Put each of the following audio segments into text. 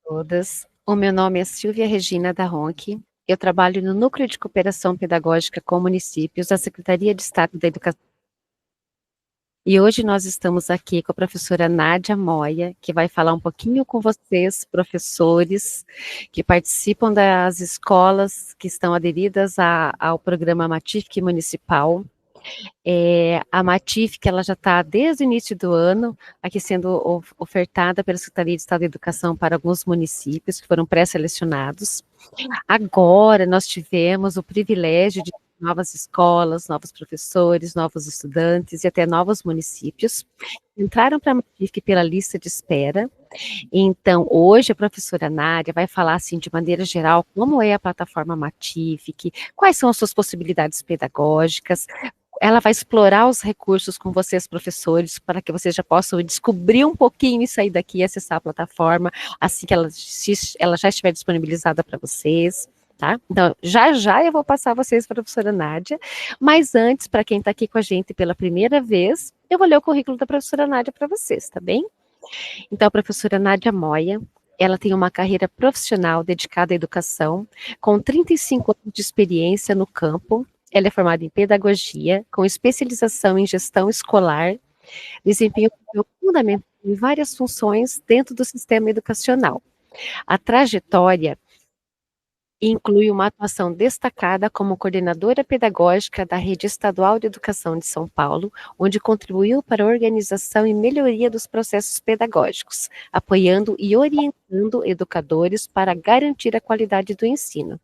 todas. O meu nome é Silvia Regina da Ronque. Eu trabalho no Núcleo de Cooperação Pedagógica com Municípios da Secretaria de Estado da Educação. E hoje nós estamos aqui com a professora Nádia Moia, que vai falar um pouquinho com vocês, professores, que participam das escolas que estão aderidas ao programa Matific Municipal. A Matific, ela já está desde o início do ano, aqui sendo ofertada pela Secretaria de Estado da Educação para alguns municípios que foram pré-selecionados. Agora nós tivemos o privilégio de novas escolas, novos professores, novos estudantes e até novos municípios entraram para a Matific pela lista de espera. Então, hoje a professora Nádia vai falar, assim, de maneira geral, como é a plataforma Matific, quais são as suas possibilidades pedagógicas. Ela vai explorar os recursos com vocês, professores, para que vocês já possam descobrir um pouquinho e sair daqui e acessar a plataforma, assim que ela já estiver disponibilizada para vocês. Tá? Então, já eu vou passar vocês para a professora Nádia, mas antes, para quem está aqui com a gente pela primeira vez, eu vou ler o currículo da professora Nádia para vocês, tá bem? Então, a professora Nádia Moia, ela tem uma carreira profissional dedicada à educação, com 35 anos de experiência no campo. Ela é formada em pedagogia, com especialização em gestão escolar, desempenha um papel fundamental em várias funções dentro do sistema educacional. A trajetória inclui uma atuação destacada como coordenadora pedagógica da Rede Estadual de Educação de São Paulo, onde contribuiu para a organização e melhoria dos processos pedagógicos, apoiando e orientando educadores para garantir a qualidade do ensino.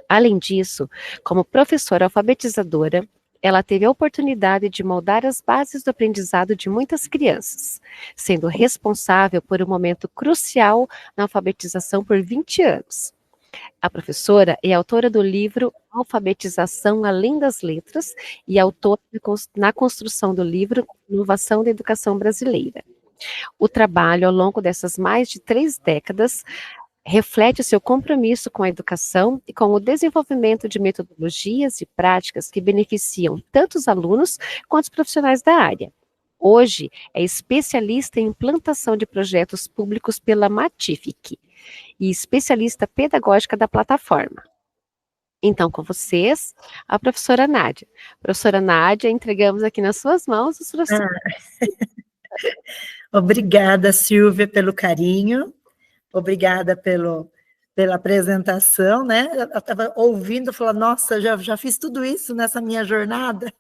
Além disso, como professora alfabetizadora, ela teve a oportunidade de moldar as bases do aprendizado de muitas crianças, sendo responsável por um momento crucial na alfabetização por 20 anos. A professora é autora do livro Alfabetização Além das Letras e autora na construção do livro Inovação da Educação Brasileira. O trabalho, ao longo dessas mais de 3 décadas, reflete o seu compromisso com a educação e com o desenvolvimento de metodologias e práticas que beneficiam tanto os alunos quanto os profissionais da área. Hoje, é especialista em implantação de projetos públicos pela Matific e especialista pedagógica da plataforma. Então, com vocês, a professora Nádia. Professora Nádia, entregamos aqui nas suas mãos os professores. Obrigada, Silvia, pelo carinho, obrigada pela apresentação, né? Eu estava ouvindo, falando, nossa, já fiz tudo isso nessa minha jornada,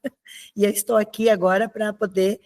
e eu estou aqui agora para poder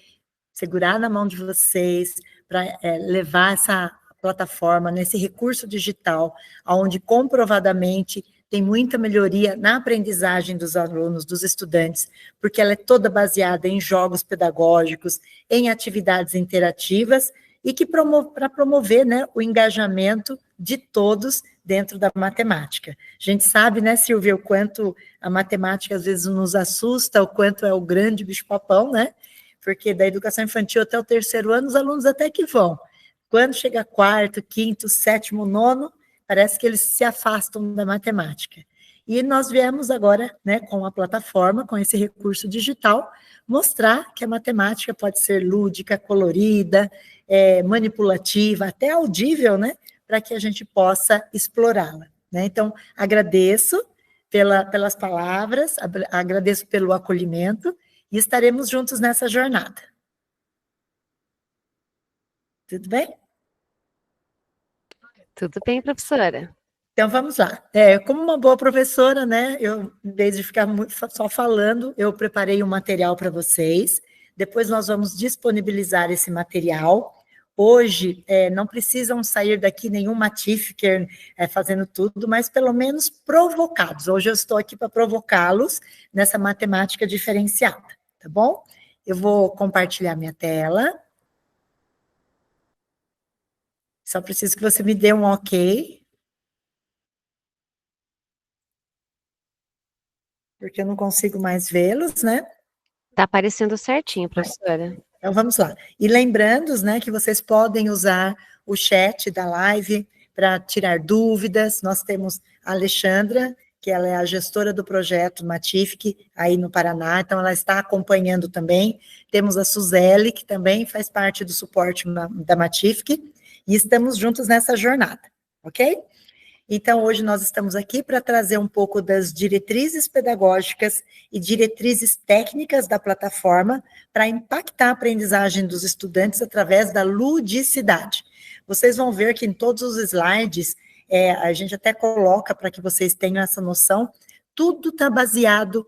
segurar na mão de vocês, para levar essa plataforma, nesse recurso digital, onde comprovadamente tem muita melhoria na aprendizagem dos alunos, dos estudantes, porque ela é toda baseada em jogos pedagógicos, em atividades interativas, e que para promover, né, o engajamento de todos dentro da matemática. A gente sabe, né, Silvia, o quanto a matemática às vezes nos assusta, o quanto é o grande bicho-papão, né? Porque da educação infantil até o 3º ano, os alunos até que vão. Quando chega 4º, 5º, 7º, 9º, parece que eles se afastam da matemática. E nós viemos agora, né, com a plataforma, com esse recurso digital, mostrar que a matemática pode ser lúdica, colorida, manipulativa, até audível, né, para que a gente possa explorá-la. Né? Então, agradeço pelas palavras, agradeço pelo acolhimento, e estaremos juntos nessa jornada. Tudo bem? Tudo bem, professora. Então, vamos lá. Como uma boa professora, né, eu, em vez de ficar só falando, eu preparei um material para vocês, depois nós vamos disponibilizar esse material. Hoje, não precisam sair daqui nenhum Matificer fazendo tudo, mas pelo menos provocados. Hoje eu estou aqui para provocá-los nessa matemática diferenciada, tá bom? Eu vou compartilhar minha tela. Só preciso que você me dê um ok. Porque eu não consigo mais vê-los, né? Está aparecendo certinho, professora. Então, vamos lá. E lembrando, né, que vocês podem usar o chat da live para tirar dúvidas. Nós temos a Alexandra, que ela é a gestora do projeto Matific, aí no Paraná, então ela está acompanhando também. Temos a Suzele, que também faz parte do suporte da Matific, e estamos juntos nessa jornada, ok? Então, hoje nós estamos aqui para trazer um pouco das diretrizes pedagógicas e diretrizes técnicas da plataforma para impactar a aprendizagem dos estudantes através da ludicidade. Vocês vão ver que em todos os slides, a gente até coloca para que vocês tenham essa noção, tudo está baseado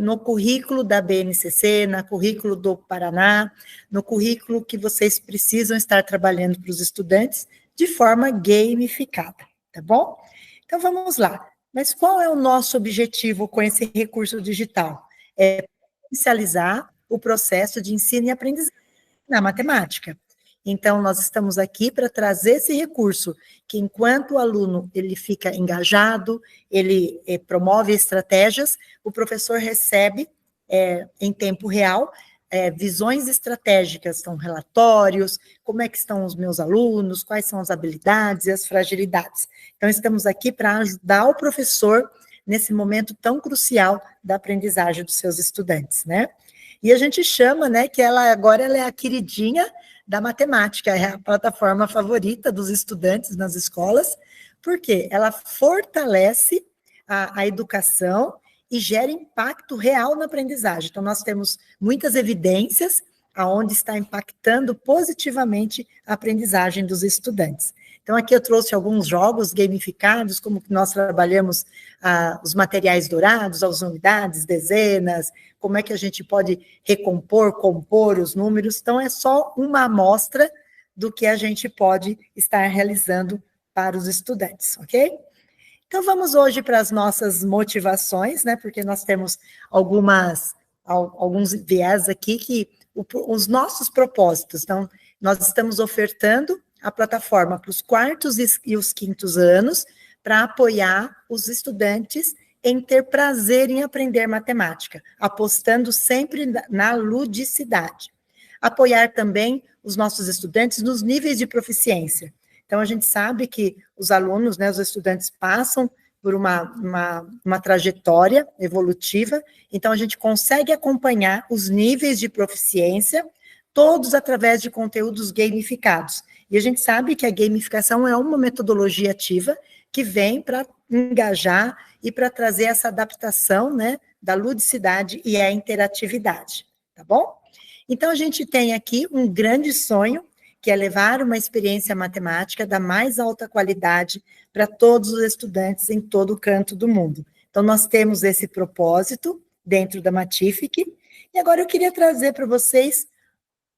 no currículo da BNCC, no currículo do Paraná, no currículo que vocês precisam estar trabalhando para os estudantes de forma gamificada, tá bom? Então, vamos lá. Mas qual é o nosso objetivo com esse recurso digital? É potencializar o processo de ensino e aprendizagem na matemática. Então, nós estamos aqui para trazer esse recurso, que enquanto o aluno ele fica engajado, ele promove estratégias, o professor recebe em tempo real visões estratégicas, são relatórios, como é que estão os meus alunos, quais são as habilidades e as fragilidades. Então, estamos aqui para ajudar o professor nesse momento tão crucial da aprendizagem dos seus estudantes, né? E a gente chama, né, que agora ela é a queridinha da matemática, é a plataforma favorita dos estudantes nas escolas, porque ela fortalece a educação e gera impacto real na aprendizagem. Então, nós temos muitas evidências aonde está impactando positivamente a aprendizagem dos estudantes. Então, aqui eu trouxe alguns jogos gamificados, como que nós trabalhamos os materiais dourados, as unidades, dezenas, como é que a gente pode recompor, compor os números. Então, é só uma amostra do que a gente pode estar realizando para os estudantes, ok? Então, vamos hoje para as nossas motivações, né? Porque nós temos alguns viés aqui que os nossos propósitos. Então, nós estamos ofertando a plataforma para os quartos e os quintos anos para apoiar os estudantes em ter prazer em aprender matemática, apostando sempre na ludicidade. Apoiar também os nossos estudantes nos níveis de proficiência. Então, a gente sabe que os alunos, né, os estudantes passam por uma trajetória evolutiva, então a gente consegue acompanhar os níveis de proficiência, todos através de conteúdos gamificados. E a gente sabe que a gamificação é uma metodologia ativa que vem para engajar e para trazer essa adaptação, né, da ludicidade e a interatividade, tá bom? Então, a gente tem aqui um grande sonho, que é levar uma experiência matemática da mais alta qualidade para todos os estudantes em todo o canto do mundo. Então, nós temos esse propósito dentro da Matific, e agora eu queria trazer para vocês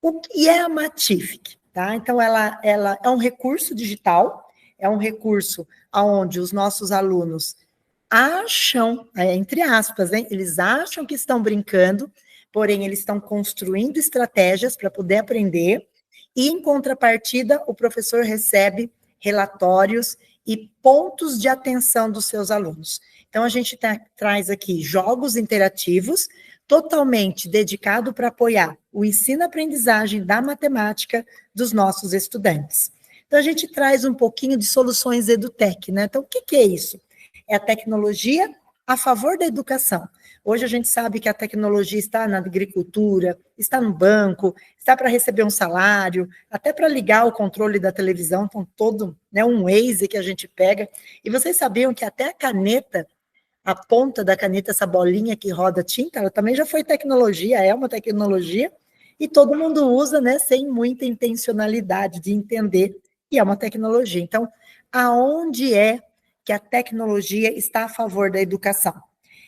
o que é a Matific, tá? Então, ela é um recurso digital, é um recurso onde os nossos alunos acham, entre aspas, hein, eles acham que estão brincando, porém, eles estão construindo estratégias para poder aprender, e, em contrapartida, o professor recebe relatórios e pontos de atenção dos seus alunos. Então, a gente traz aqui jogos interativos, totalmente dedicado para apoiar o ensino-aprendizagem da matemática dos nossos estudantes. Então, a gente traz um pouquinho de soluções EduTech, né? Então, o que é isso? É a tecnologia a favor da educação. Hoje a gente sabe que a tecnologia está na agricultura, está no banco, está para receber um salário, até para ligar o controle da televisão, então todo, né, um Waze que a gente pega. E vocês sabiam que até a caneta, a ponta da caneta, essa bolinha que roda tinta, ela também já foi tecnologia, é uma tecnologia, e todo mundo usa, né, sem muita intencionalidade de entender, e é uma tecnologia. Então, aonde é que a tecnologia está a favor da educação?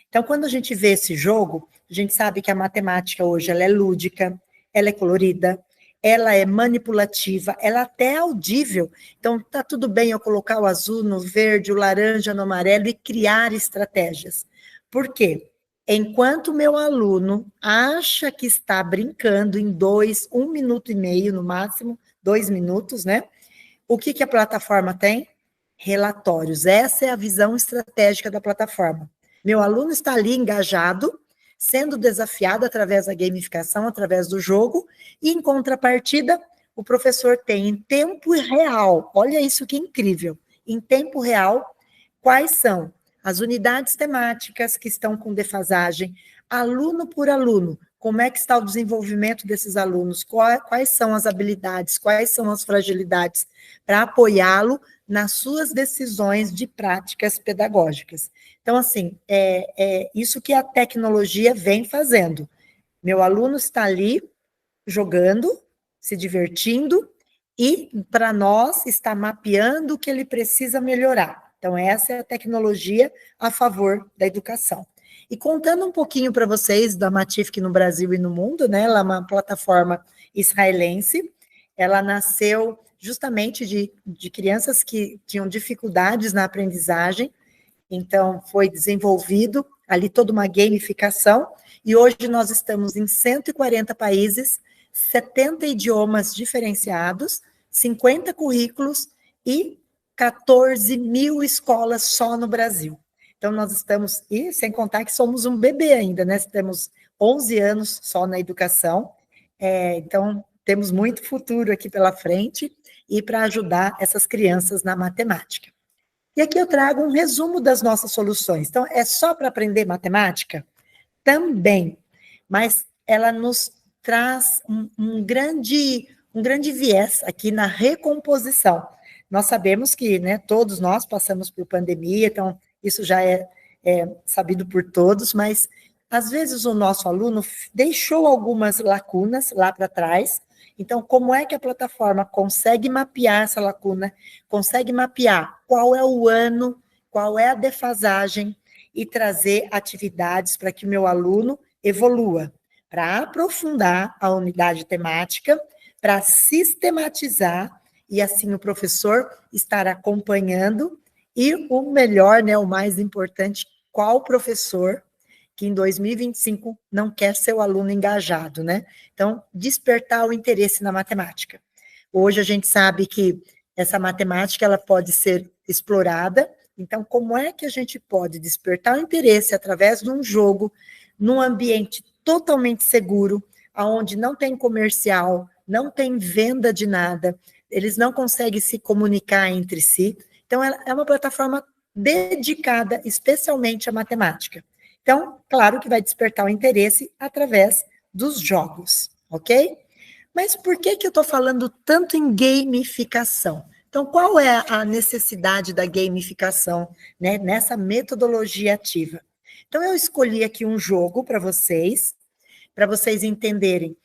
Então, quando a gente vê esse jogo, a gente sabe que a matemática hoje ela é lúdica, ela é colorida, ela é manipulativa, ela até é audível. Então, tá tudo bem eu colocar o azul no verde, o laranja no amarelo e criar estratégias. Por quê? Enquanto o meu aluno acha que está brincando em 1 minuto e meio, no máximo, 2 minutos, né? O que a plataforma tem? Relatórios. Essa é a visão estratégica da plataforma. Meu aluno está ali engajado, sendo desafiado através da gamificação, através do jogo, e em contrapartida, o professor tem em tempo real, olha isso que incrível, em tempo real, quais são as unidades temáticas que estão com defasagem, aluno por aluno, como é que está o desenvolvimento desses alunos, quais são as habilidades, quais são as fragilidades, para apoiá-lo nas suas decisões de práticas pedagógicas. Então, assim, é isso que a tecnologia vem fazendo. Meu aluno está ali jogando, se divertindo, e para nós está mapeando o que ele precisa melhorar. Então, essa é a tecnologia a favor da educação. E contando um pouquinho para vocês da Matific no Brasil e no mundo, né? Ela é uma plataforma israelense, ela nasceu justamente de crianças que tinham dificuldades na aprendizagem, então foi desenvolvido ali toda uma gamificação, e hoje nós estamos em 140 países, 70 idiomas diferenciados, 50 currículos e 14 mil escolas só no Brasil. Então, nós estamos, e sem contar que somos um bebê ainda, né? Temos 11 anos só na educação, então temos muito futuro aqui pela frente e para ajudar essas crianças na matemática. E aqui eu trago um resumo das nossas soluções. Então, é só para aprender matemática? Também, mas ela nos traz um grande viés aqui na recomposição. Nós sabemos que, né, todos nós passamos por pandemia, então isso já é sabido por todos, mas às vezes o nosso aluno deixou algumas lacunas lá para trás. Então, como é que a plataforma consegue mapear essa lacuna, consegue mapear qual é o ano, qual é a defasagem, e trazer atividades para que o meu aluno evolua, para aprofundar a unidade temática, para sistematizar, e assim o professor estar acompanhando, e o melhor, né, o mais importante, qual professor que em 2025 não quer ser o aluno engajado, né? Então, despertar o interesse na matemática. Hoje a gente sabe que essa matemática ela pode ser explorada. Então, como é que a gente pode despertar o interesse através de um jogo, num ambiente totalmente seguro, onde não tem comercial, não tem venda de nada, eles não conseguem se comunicar entre si. Então, ela é uma plataforma dedicada especialmente à matemática. Então, claro que vai despertar o interesse através dos jogos, ok? Mas por que eu estou falando tanto em gamificação? Então, qual é a necessidade da gamificação, né, nessa metodologia ativa? Então, eu escolhi aqui um jogo para vocês entenderem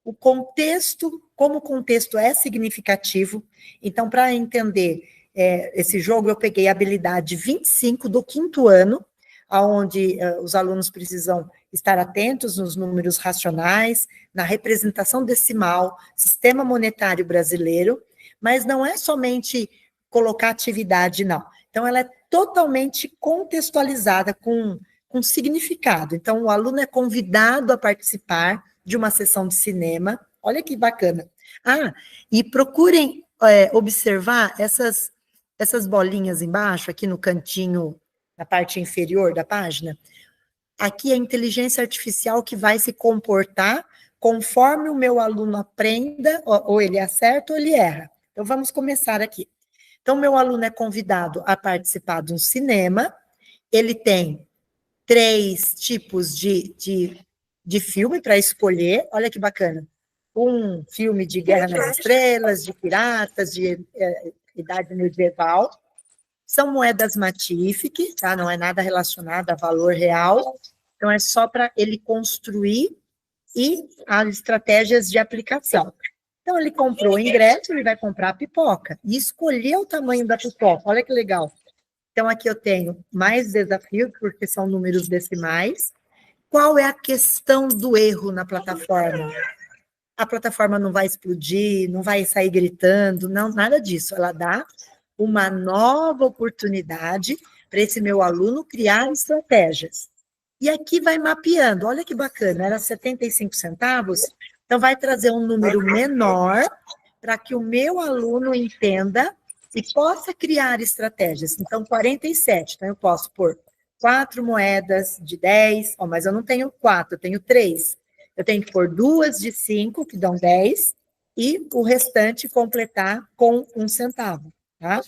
o contexto, como o contexto é significativo. Então, para entender esse jogo, eu peguei a habilidade 25 do 5º ano, onde os alunos precisam estar atentos nos números racionais, na representação decimal, sistema monetário brasileiro, mas não é somente colocar atividade, não. Então, ela é totalmente contextualizada com significado. Então, o aluno é convidado a participar de uma sessão de cinema. Olha que bacana. E procurem observar essas bolinhas embaixo, aqui no cantinho, na parte inferior da página. Aqui é a inteligência artificial que vai se comportar conforme o meu aluno aprenda, ou ele acerta ou ele erra. Então, vamos começar aqui. Então, meu aluno é convidado a participar de um cinema, ele tem 3 tipos de filme para escolher, olha que bacana. Um filme de Guerra nas Estrelas, de piratas, de idade medieval. São moedas Matific, tá? Não é nada relacionado a valor real, então é só para ele construir e as estratégias de aplicação. Então, ele comprou o ingresso, ele vai comprar a pipoca, e escolher o tamanho da pipoca, olha que legal. Então, aqui eu tenho mais desafios, porque são números decimais. Qual é a questão do erro na plataforma? A plataforma não vai explodir, não vai sair gritando, não, nada disso. Ela dá uma nova oportunidade para esse meu aluno criar estratégias. E aqui vai mapeando, olha que bacana, era 75 centavos, então vai trazer um número menor para que o meu aluno entenda e possa criar estratégias. Então, 47, então eu posso pôr 4 moedas de 10, mas eu não tenho 4, eu tenho 3. Eu tenho que pôr 2 de 5, que dão 10, e o restante completar com 1 centavo, tá?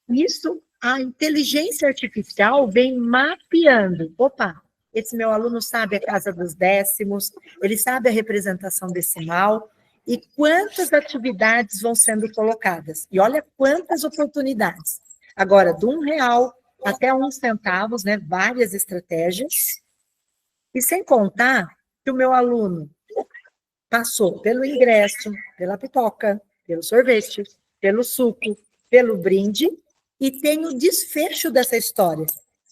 Isso, a inteligência artificial vem mapeando. Opa, esse meu aluno sabe a casa dos décimos, ele sabe a representação decimal e quantas atividades vão sendo colocadas. E olha quantas oportunidades. Agora, de R$ 1 até 1 centavo, né? Várias estratégias. E sem contar que o meu aluno passou pelo ingresso, pela pipoca, pelo sorvete, pelo suco, pelo brinde, e tem o desfecho dessa história.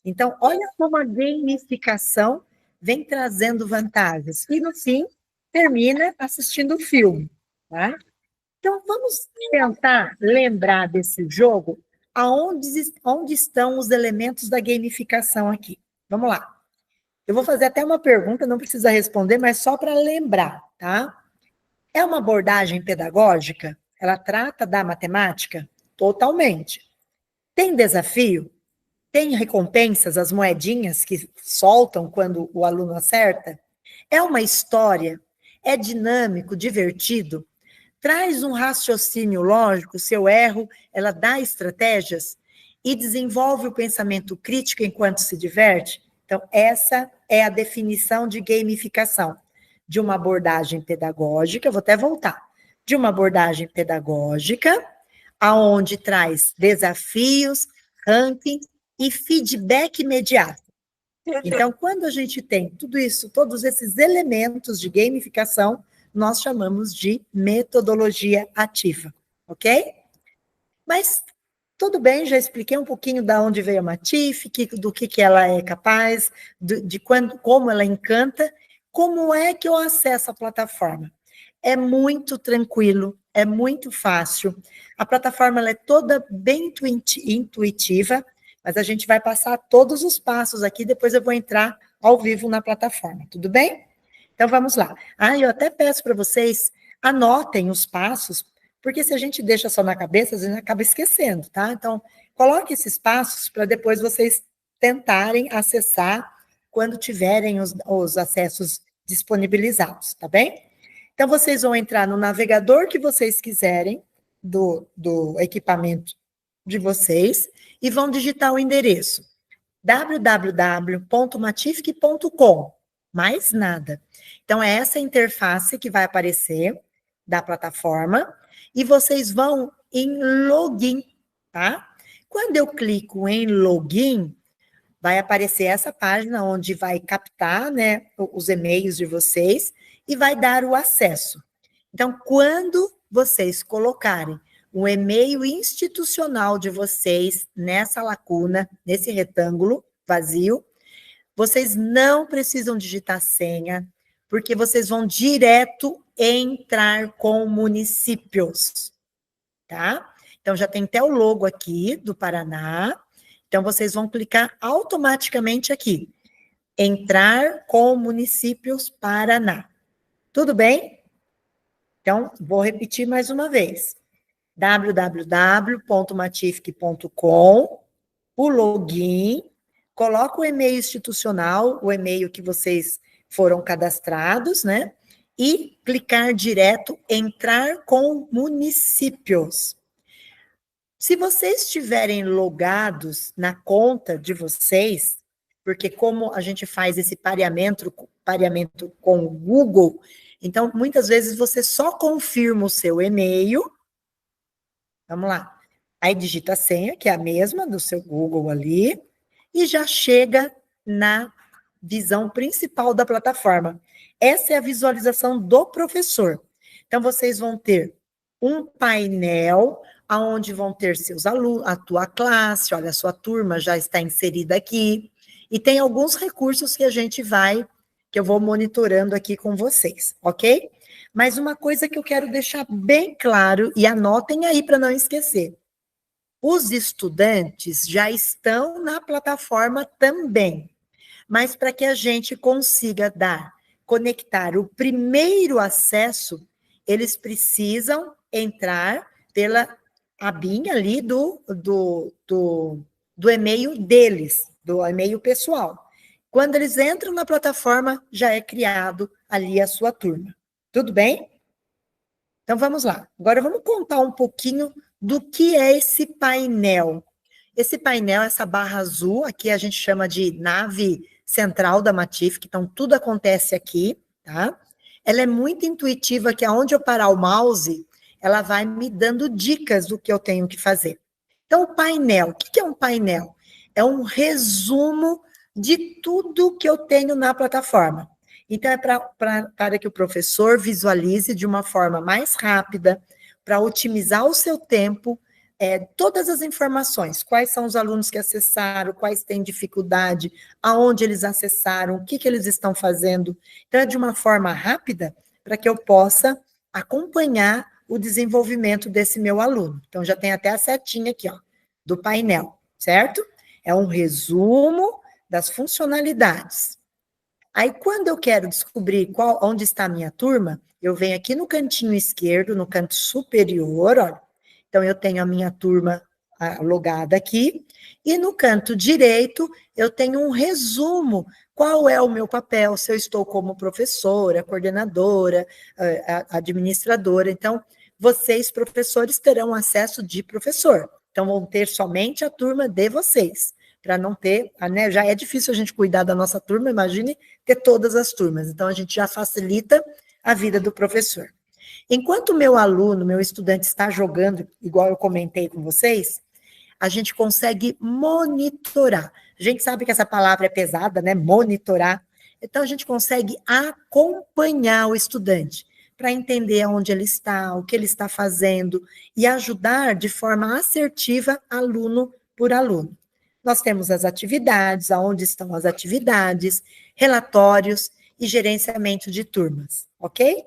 Então, olha como a gamificação vem trazendo vantagens. E, no fim, termina assistindo o filme. Tá? Então, vamos tentar lembrar desse jogo, onde estão os elementos da gamificação aqui. Vamos lá. Eu vou fazer até uma pergunta, não precisa responder, mas só para lembrar, tá? É uma abordagem pedagógica? Ela trata da matemática? Totalmente. Tem desafio? Tem recompensas, as moedinhas que soltam quando o aluno acerta? É uma história? É dinâmico, divertido? Traz um raciocínio lógico, se eu erro, ela dá estratégias e desenvolve o pensamento crítico enquanto se diverte? Então, essa é a definição de gamificação, de uma abordagem pedagógica, vou até voltar, de uma abordagem pedagógica, aonde traz desafios, ranking e feedback imediato. Então, quando a gente tem tudo isso, todos esses elementos de gamificação, nós chamamos de metodologia ativa, ok? Mas tudo bem, já expliquei um pouquinho de onde veio a Matif, do que ela é capaz, como ela encanta. Como é que eu acesso a plataforma? É muito tranquilo, é muito fácil. A plataforma ela é toda bem intuitiva, mas a gente vai passar todos os passos aqui, depois eu vou entrar ao vivo na plataforma, tudo bem? Então, vamos lá. Eu até peço para vocês, anotem os passos, porque se a gente deixa só na cabeça, a gente acaba esquecendo, tá? Então, coloque esses passos para depois vocês tentarem acessar quando tiverem os acessos disponibilizados, tá bem? Então, vocês vão entrar no navegador que vocês quiserem, do equipamento de vocês, e vão digitar o endereço www.matifc.com, mais nada. Então, é essa interface que vai aparecer da plataforma, e vocês vão em login, tá? Quando eu clico em login, vai aparecer essa página onde vai captar, né, os e-mails de vocês e vai dar o acesso. Então, quando vocês colocarem o e-mail institucional de vocês nessa lacuna, nesse retângulo vazio, vocês não precisam digitar senha, porque vocês vão direto entrar com municípios, tá? Então, já tem até o logo aqui do Paraná. Então, vocês vão clicar automaticamente aqui. Entrar com municípios Paraná. Tudo bem? Então, vou repetir mais uma vez. www.matifc.com, o login, coloca o e-mail institucional, o e-mail que vocês foram cadastrados, né? E clicar direto, entrar com municípios. Se vocês estiverem logados na conta de vocês, porque como a gente faz esse pareamento com o Google, então muitas vezes você só confirma o seu e-mail. Vamos lá. Aí digita a senha, que é a mesma do seu Google ali, e já chega na visão principal da plataforma. Essa é a visualização do professor. Então, vocês vão ter um painel onde vão ter seus alunos, a tua classe, olha, a sua turma já está inserida aqui, e tem alguns recursos que que eu vou monitorando aqui com vocês, ok? Mas uma coisa que eu quero deixar bem claro, e anotem aí para não esquecer, os estudantes já estão na plataforma também, mas para que a gente consiga conectar o primeiro acesso, eles precisam entrar pela abinha ali do e-mail deles, do e-mail pessoal. Quando eles entram na plataforma, já é criado ali a sua turma. Tudo bem? Então, vamos lá. Agora, vamos contar um pouquinho do que é esse painel. Esse painel, essa barra azul, aqui a gente chama de nave central da Matific, então tudo acontece aqui, tá? Ela é muito intuitiva, que aonde eu parar o mouse, ela vai me dando dicas do que eu tenho que fazer. Então, o painel, o que é um painel? É um resumo de tudo que eu tenho na plataforma. Então, é para que o professor visualize de uma forma mais rápida, para otimizar o seu tempo, todas as informações, quais são os alunos que acessaram, quais têm dificuldade, aonde eles acessaram, o que eles estão fazendo. Então, é de uma forma rápida, para que eu possa acompanhar o desenvolvimento desse meu aluno. Então, já tem até a setinha aqui, ó, do painel, certo? É um resumo das funcionalidades. Aí, quando eu quero descobrir onde está a minha turma, eu venho aqui no cantinho esquerdo, no canto superior, olha. Então, eu tenho a minha turma logada aqui, e no canto direito, eu tenho um resumo, qual é o meu papel, se eu estou como professora, coordenadora, administradora. Então, vocês, professores, terão acesso de professor. Então, vão ter somente a turma de vocês, para não ter, né, já é difícil a gente cuidar da nossa turma, imagine ter todas as turmas. Então, a gente já facilita a vida do professor. Enquanto o meu aluno, meu estudante está jogando, igual eu comentei com vocês, a gente consegue monitorar. A gente sabe que essa palavra é pesada, né? Monitorar. Então, a gente consegue acompanhar o estudante para entender onde ele está, o que ele está fazendo e ajudar de forma assertiva, aluno por aluno. Nós temos as atividades, aonde estão as atividades, relatórios e gerenciamento de turmas, ok?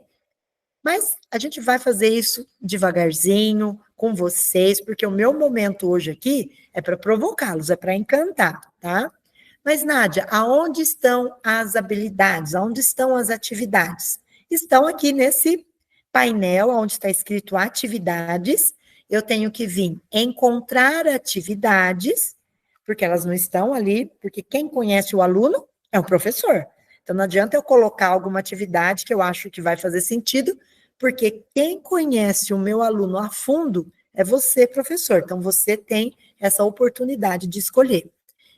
Mas a gente vai fazer isso devagarzinho, com vocês, porque o meu momento hoje aqui é para provocá-los, é para encantar, tá? Mas, Nádia, aonde estão as habilidades? Aonde estão as atividades? Estão aqui nesse painel, onde está escrito atividades. Eu tenho que vir encontrar atividades, porque elas não estão ali, porque quem conhece o aluno é o professor. Então, não adianta eu colocar alguma atividade que eu acho que vai fazer sentido, porque quem conhece o meu aluno a fundo é você, professor. Então, você tem essa oportunidade de escolher.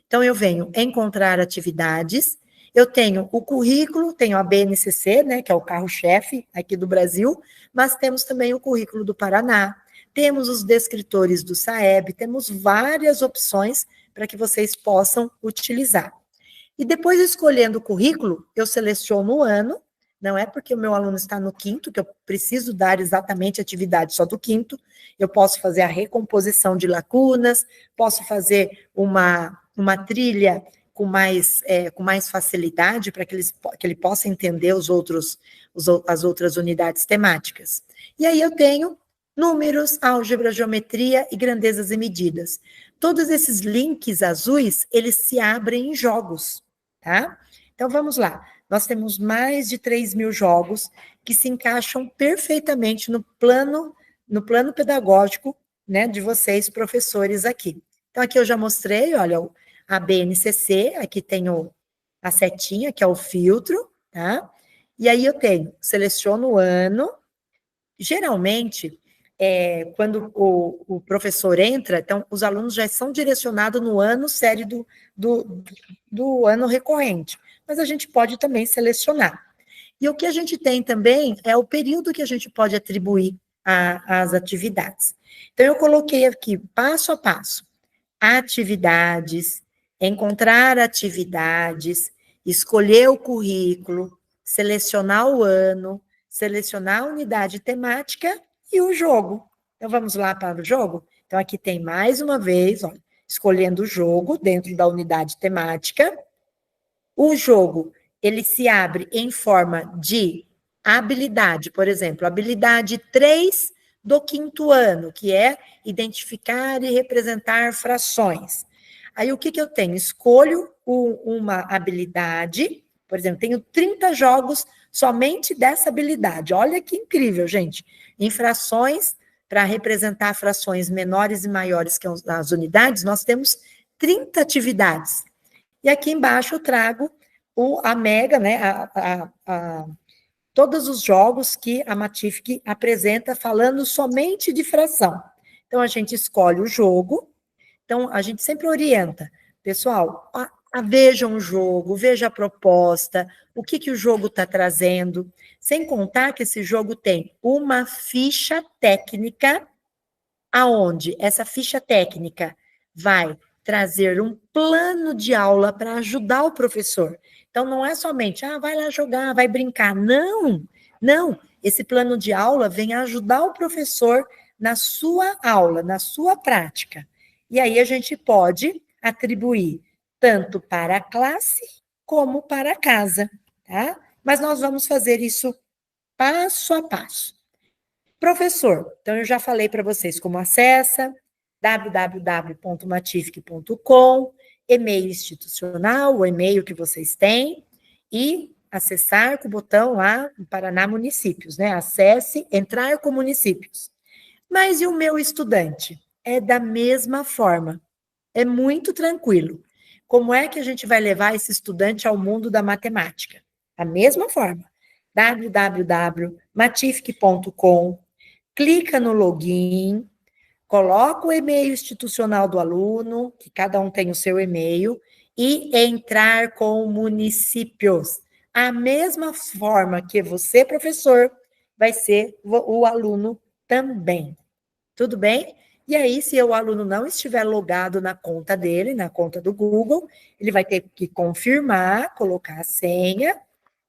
Então, eu venho encontrar atividades, eu tenho o currículo, tenho a BNCC, né, que é o carro-chefe aqui do Brasil, mas temos também o currículo do Paraná, temos os descritores do SAEB, temos várias opções para que vocês possam utilizar. E depois, escolhendo o currículo, eu seleciono o ano, não é porque o meu aluno está no quinto, que eu preciso dar exatamente atividade só do quinto, eu posso fazer a recomposição de lacunas, posso fazer uma trilha com mais facilidade, para que ele possa entender as outras unidades temáticas. E aí eu tenho números, álgebra, geometria e grandezas e medidas. Todos esses links azuis, eles se abrem em jogos, tá? Então, vamos lá. Nós temos mais de 3.000 jogos que se encaixam perfeitamente no plano pedagógico, né, de vocês, professores, aqui. Então, aqui eu já mostrei, olha, a BNCC, aqui tem a setinha, que é o filtro, tá? E aí eu seleciono o ano. Geralmente, quando o professor entra, então, os alunos já são direcionados no ano série do ano recorrente, mas a gente pode também selecionar. E o que a gente tem também é o período que a gente pode atribuir às atividades. Então, eu coloquei aqui, passo a passo, atividades, encontrar atividades, escolher o currículo, selecionar o ano, selecionar a unidade temática e o jogo. Então, vamos lá para o jogo? Então, aqui tem mais uma vez, olha, escolhendo o jogo dentro da unidade temática. O jogo, ele se abre em forma de habilidade, por exemplo, habilidade 3 do quinto ano, que é identificar e representar frações. Aí, o que eu tenho? Escolho uma habilidade, por exemplo, tenho 30 jogos somente dessa habilidade. Olha que incrível, gente. Em frações, para representar frações menores e maiores que as unidades, nós temos 30 atividades. E aqui embaixo eu trago a Mega, né, todos os jogos que a Matific apresenta falando somente de fração. Então, a gente escolhe o jogo. Então, a gente sempre orienta, pessoal, Vejam o jogo, veja a proposta, o que o jogo está trazendo, sem contar que esse jogo tem uma ficha técnica, aonde essa ficha técnica vai trazer um plano de aula para ajudar o professor. Então, não é somente, vai lá jogar, vai brincar. Não, não. Esse plano de aula vem ajudar o professor na sua aula, na sua prática. E aí a gente pode atribuir tanto para a classe como para a casa, tá? Mas nós vamos fazer isso passo a passo. Professor, então eu já falei para vocês como acessa, www.matific.com, e-mail institucional, o e-mail que vocês têm, e acessar com o botão lá no Paraná Municípios, né? Acesse, entrar com municípios. Mas e o meu estudante? É da mesma forma, é muito tranquilo. Como é que a gente vai levar esse estudante ao mundo da matemática? Da mesma forma, www.matific.com, clica no login, coloca o e-mail institucional do aluno, que cada um tem o seu e-mail, e entrar com municípios. A mesma forma que você, professor, vai ser o aluno também. Tudo bem? E aí, se o aluno não estiver logado na conta dele, na conta do Google, ele vai ter que confirmar, colocar a senha,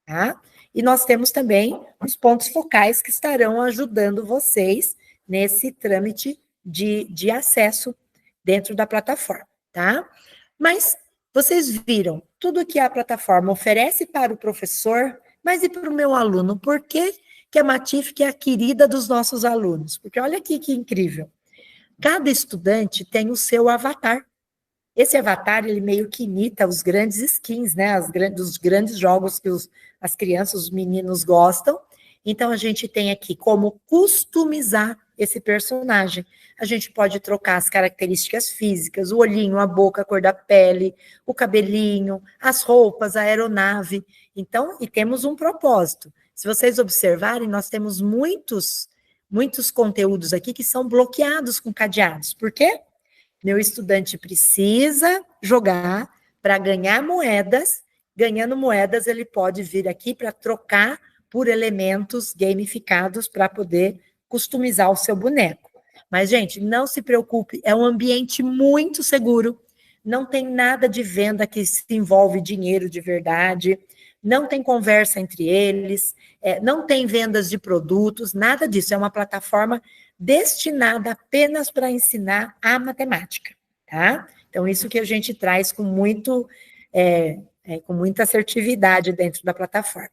tá? E nós temos também os pontos focais que estarão ajudando vocês nesse trâmite de acesso dentro da plataforma, tá? Mas vocês viram tudo que a plataforma oferece para o professor, mas e para o meu aluno? Por que a Matific é a querida dos nossos alunos? Porque olha aqui que incrível. Cada estudante tem o seu avatar. Esse avatar, ele meio que imita os grandes skins, né? Os grandes jogos que as crianças, os meninos gostam. Então, a gente tem aqui como customizar esse personagem. A gente pode trocar as características físicas, o olhinho, a boca, a cor da pele, o cabelinho, as roupas, a aeronave. Então, e temos um propósito. Se vocês observarem, nós temos muitos conteúdos aqui que são bloqueados com cadeados. Por quê? Meu estudante precisa jogar para ganhar moedas. Ganhando moedas, ele pode vir aqui para trocar por elementos gamificados para poder customizar o seu boneco. Mas, gente, não se preocupe, é um ambiente muito seguro. Não tem nada de venda que se envolve dinheiro de verdade. Não tem conversa entre eles. Não tem vendas de produtos, nada disso. É uma plataforma destinada apenas para ensinar a matemática, tá? Então, isso que a gente traz com muita assertividade dentro da plataforma.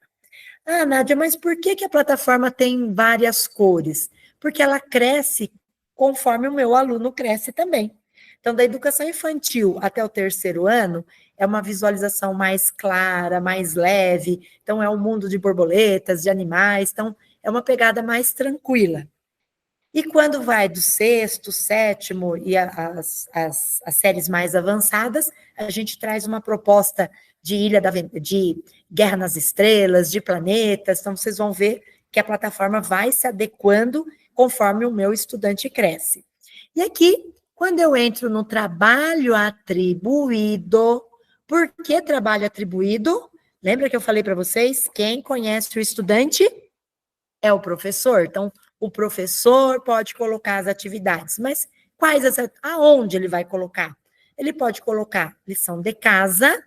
Nádia, mas por que a plataforma tem várias cores? Porque ela cresce conforme o meu aluno cresce também. Então, da educação infantil até o 3º ano, é uma visualização mais clara, mais leve, então é um mundo de borboletas, de animais, então é uma pegada mais tranquila. E quando vai do 6º, 7º e as séries mais avançadas, a gente traz uma proposta de de Guerra nas Estrelas, de planetas, então vocês vão ver que a plataforma vai se adequando conforme o meu estudante cresce. E aqui, quando eu entro no trabalho atribuído, por que trabalho atribuído? Lembra que eu falei para vocês? Quem conhece o estudante é o professor. Então, o professor pode colocar as atividades, mas aonde ele vai colocar? Ele pode colocar lição de casa,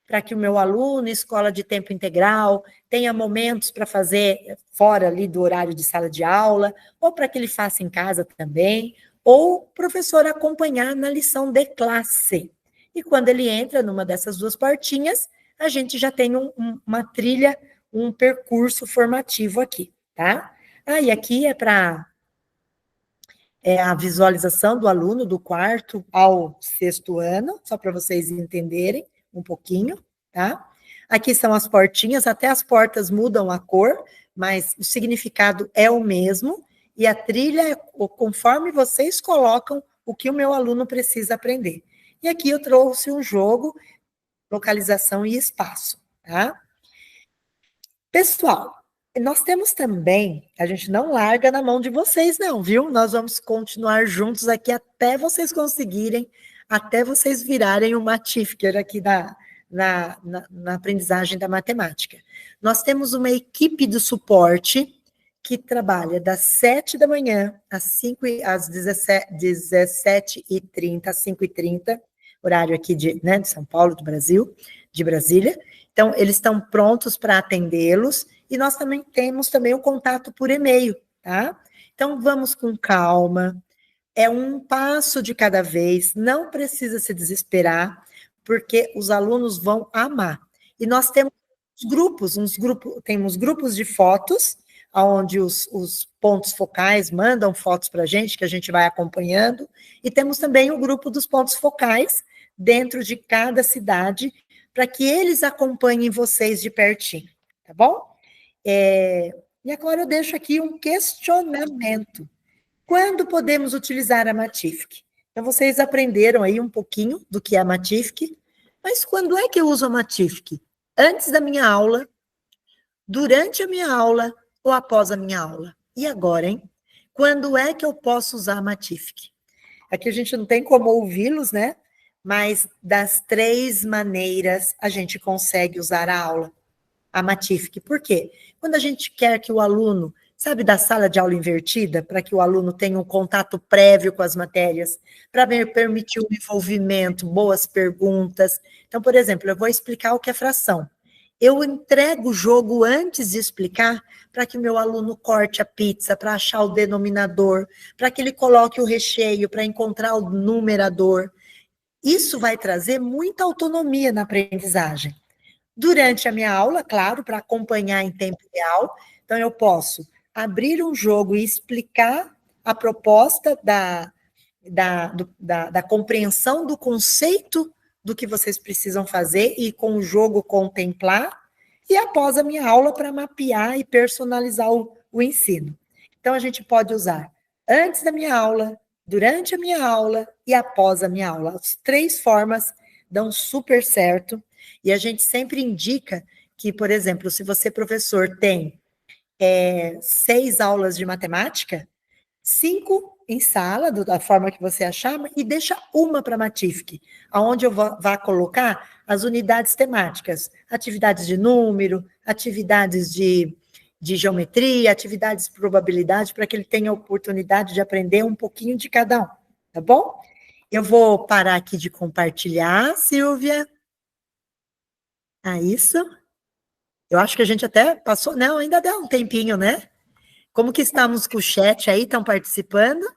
para que o meu aluno, escola de tempo integral, tenha momentos para fazer fora ali do horário de sala de aula, ou para que ele faça em casa também, ou o professor acompanhar na lição de classe. E quando ele entra numa dessas duas portinhas, a gente já tem uma trilha, um percurso formativo aqui, tá? E aqui é para a visualização do aluno do 4º ao 6º ano, só para vocês entenderem um pouquinho, tá? Aqui são as portinhas, até as portas mudam a cor, mas o significado é o mesmo, e a trilha é conforme vocês colocam o que o meu aluno precisa aprender. E aqui eu trouxe um jogo, localização e espaço, tá? Pessoal, Nós temos também, a gente não larga na mão de vocês, não, viu? Nós vamos continuar juntos aqui até vocês conseguirem, até vocês virarem um Matífiker aqui na aprendizagem da matemática. Nós temos uma equipe de suporte que trabalha das 7 da manhã às 17h30, às 5h30, horário aqui de São Paulo, do Brasil, de Brasília. Então, eles estão prontos para atendê-los. E nós também temos o contato por e-mail, tá? Então, vamos com calma, é um passo de cada vez, não precisa se desesperar, porque os alunos vão amar. E nós temos temos grupos de fotos, onde os pontos focais mandam fotos para a gente, que a gente vai acompanhando, e temos também o grupo dos pontos focais, dentro de cada cidade, para que eles acompanhem vocês de pertinho, tá bom? E agora eu deixo aqui um questionamento. Quando podemos utilizar a Matific? Então, vocês aprenderam aí um pouquinho do que é a Matific, mas quando é que eu uso a Matific? Antes da minha aula, durante a minha aula ou após a minha aula? E agora, hein? Quando é que eu posso usar a Matific? Aqui a gente não tem como ouvi-los, né? Mas das 3 maneiras a gente consegue usar a aula. A Matific. Por quê? Quando a gente quer que o aluno, sabe, da sala de aula invertida, para que o aluno tenha um contato prévio com as matérias, para permitir o envolvimento, boas perguntas. Então, por exemplo, eu vou explicar o que é fração. Eu entrego o jogo antes de explicar, para que o meu aluno corte a pizza, para achar o denominador, para que ele coloque o recheio, para encontrar o numerador. Isso vai trazer muita autonomia na aprendizagem. Durante a minha aula, claro, para acompanhar em tempo real, então eu posso abrir um jogo e explicar a proposta da compreensão do conceito do que vocês precisam fazer e com o jogo contemplar, e após a minha aula para mapear e personalizar o ensino. Então, a gente pode usar antes da minha aula, durante a minha aula e após a minha aula. As 3 formas dão super certo. E a gente sempre indica que, por exemplo, se você, professor, tem 6 aulas de matemática, 5 em sala, da forma que você achar, e deixa uma para a Matific, onde eu vou colocar as unidades temáticas, atividades de número, atividades de geometria, atividades de probabilidade, para que ele tenha a oportunidade de aprender um pouquinho de cada um, tá bom? Eu vou parar aqui de compartilhar, Silvia. Isso. Eu acho que a gente até passou. Não, ainda dá um tempinho, né? Como que estamos com o chat aí? Estão participando?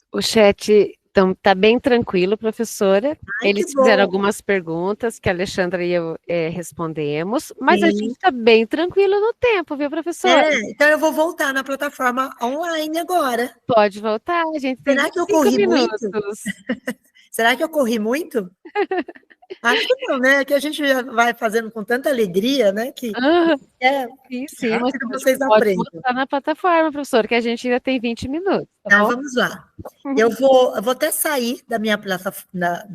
O chat tá bem tranquilo, professora. Ai, Eles que fizeram bom. algumas perguntas que a Alexandra e eu respondemos, mas a Sim. gente está bem tranquilo no tempo, viu, professora? Então eu vou voltar na plataforma online agora. Pode voltar, a gente tem Será que eu 5 corri muito? minutos. Será que eu corri muito? Acho que não, né? Que a gente já vai fazendo com tanta alegria, né? Que Sim, mas rápido vocês pode aprendem. voltar na plataforma, professora, que a gente ainda tem 20 minutos, tá Então, bom? vamos lá. Eu vou até sair da minha plataforma,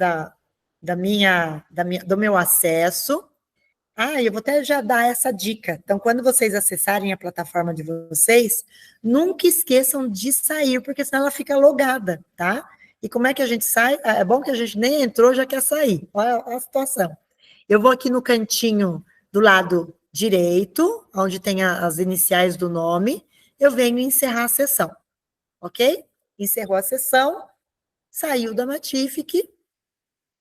do meu acesso. Eu vou até já dar essa dica. Então, quando vocês acessarem a plataforma de vocês, nunca esqueçam de sair, porque senão ela fica logada, tá? E como é que a gente sai? É bom que a gente nem entrou, já quer sair. Olha a situação. Eu vou aqui no cantinho do lado direito, onde tem as iniciais do nome, eu venho encerrar a sessão, ok? Encerrou a sessão, saiu da Matific.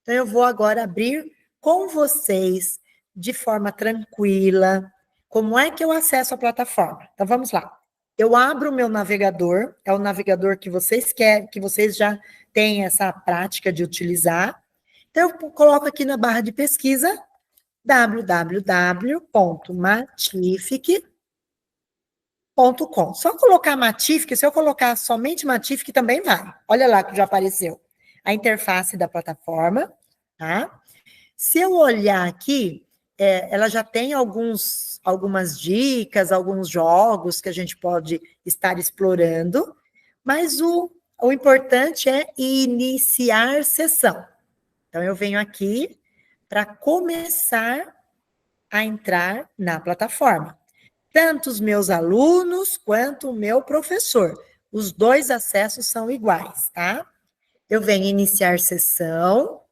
Então, eu vou agora abrir com vocês, de forma tranquila, como é que eu acesso a plataforma. Então, vamos lá. Eu abro o meu navegador, é o navegador que vocês querem, que vocês já têm essa prática de utilizar. Então, eu coloco aqui na barra de pesquisa, www.matific.com. Só colocar Matific, se eu colocar somente Matific, também vai. Olha lá que já apareceu a interface da plataforma, tá? Se eu olhar aqui, ela já tem algumas dicas, alguns jogos que a gente pode estar explorando, mas o importante é iniciar sessão. Então, eu venho aqui para começar a entrar na plataforma. tanto os meus alunos quanto o meu professor. Os dois acessos são iguais, tá? Eu venho iniciar sessão.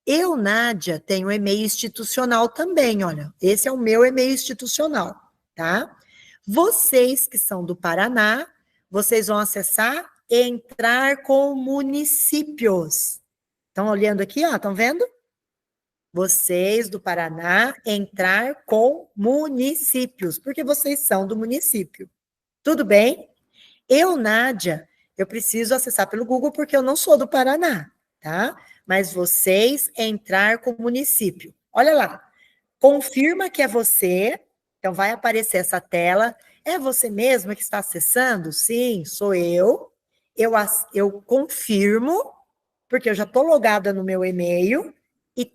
Eu, Nádia, tenho e-mail institucional também, olha. Esse é o meu e-mail institucional, tá? Vocês que são do Paraná, vocês vão acessar entrar com municípios. Estão olhando aqui, ó, estão vendo? Vocês do Paraná entrar com municípios, porque vocês são do município. Tudo bem? Eu, Nádia, eu preciso acessar pelo Google porque eu não sou do Paraná, tá? Mas vocês entrar com município. Olha lá, confirma que é você, então vai aparecer essa tela. É você mesma que está acessando? Sim, sou eu. Eu confirmo, porque eu já estou logada no meu e-mail, e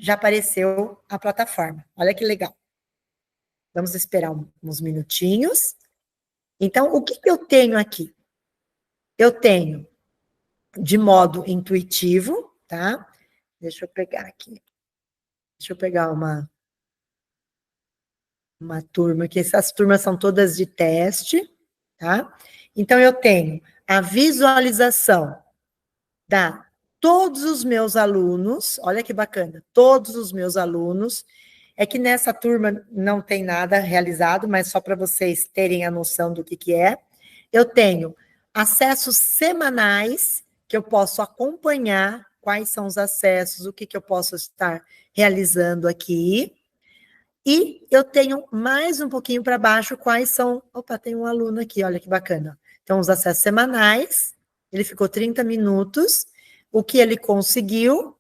já apareceu a plataforma. Olha que legal. Vamos esperar uns minutinhos. Então, o que eu tenho aqui? Eu tenho de modo intuitivo, tá? Deixa eu pegar aqui. Deixa eu pegar uma turma, que essas turmas são todas de teste, tá? Então, eu tenho a visualização da todos os meus alunos, olha que bacana, todos os meus alunos. É que nessa turma não tem nada realizado, mas só para vocês terem a noção do que é. Eu tenho acessos semanais, que eu posso acompanhar quais são os acessos, o que eu posso estar realizando aqui. E eu tenho mais um pouquinho para baixo quais são... Opa, tem um aluno aqui, olha que bacana. Então, os acessos semanais, ele ficou 30 minutos, o que ele conseguiu.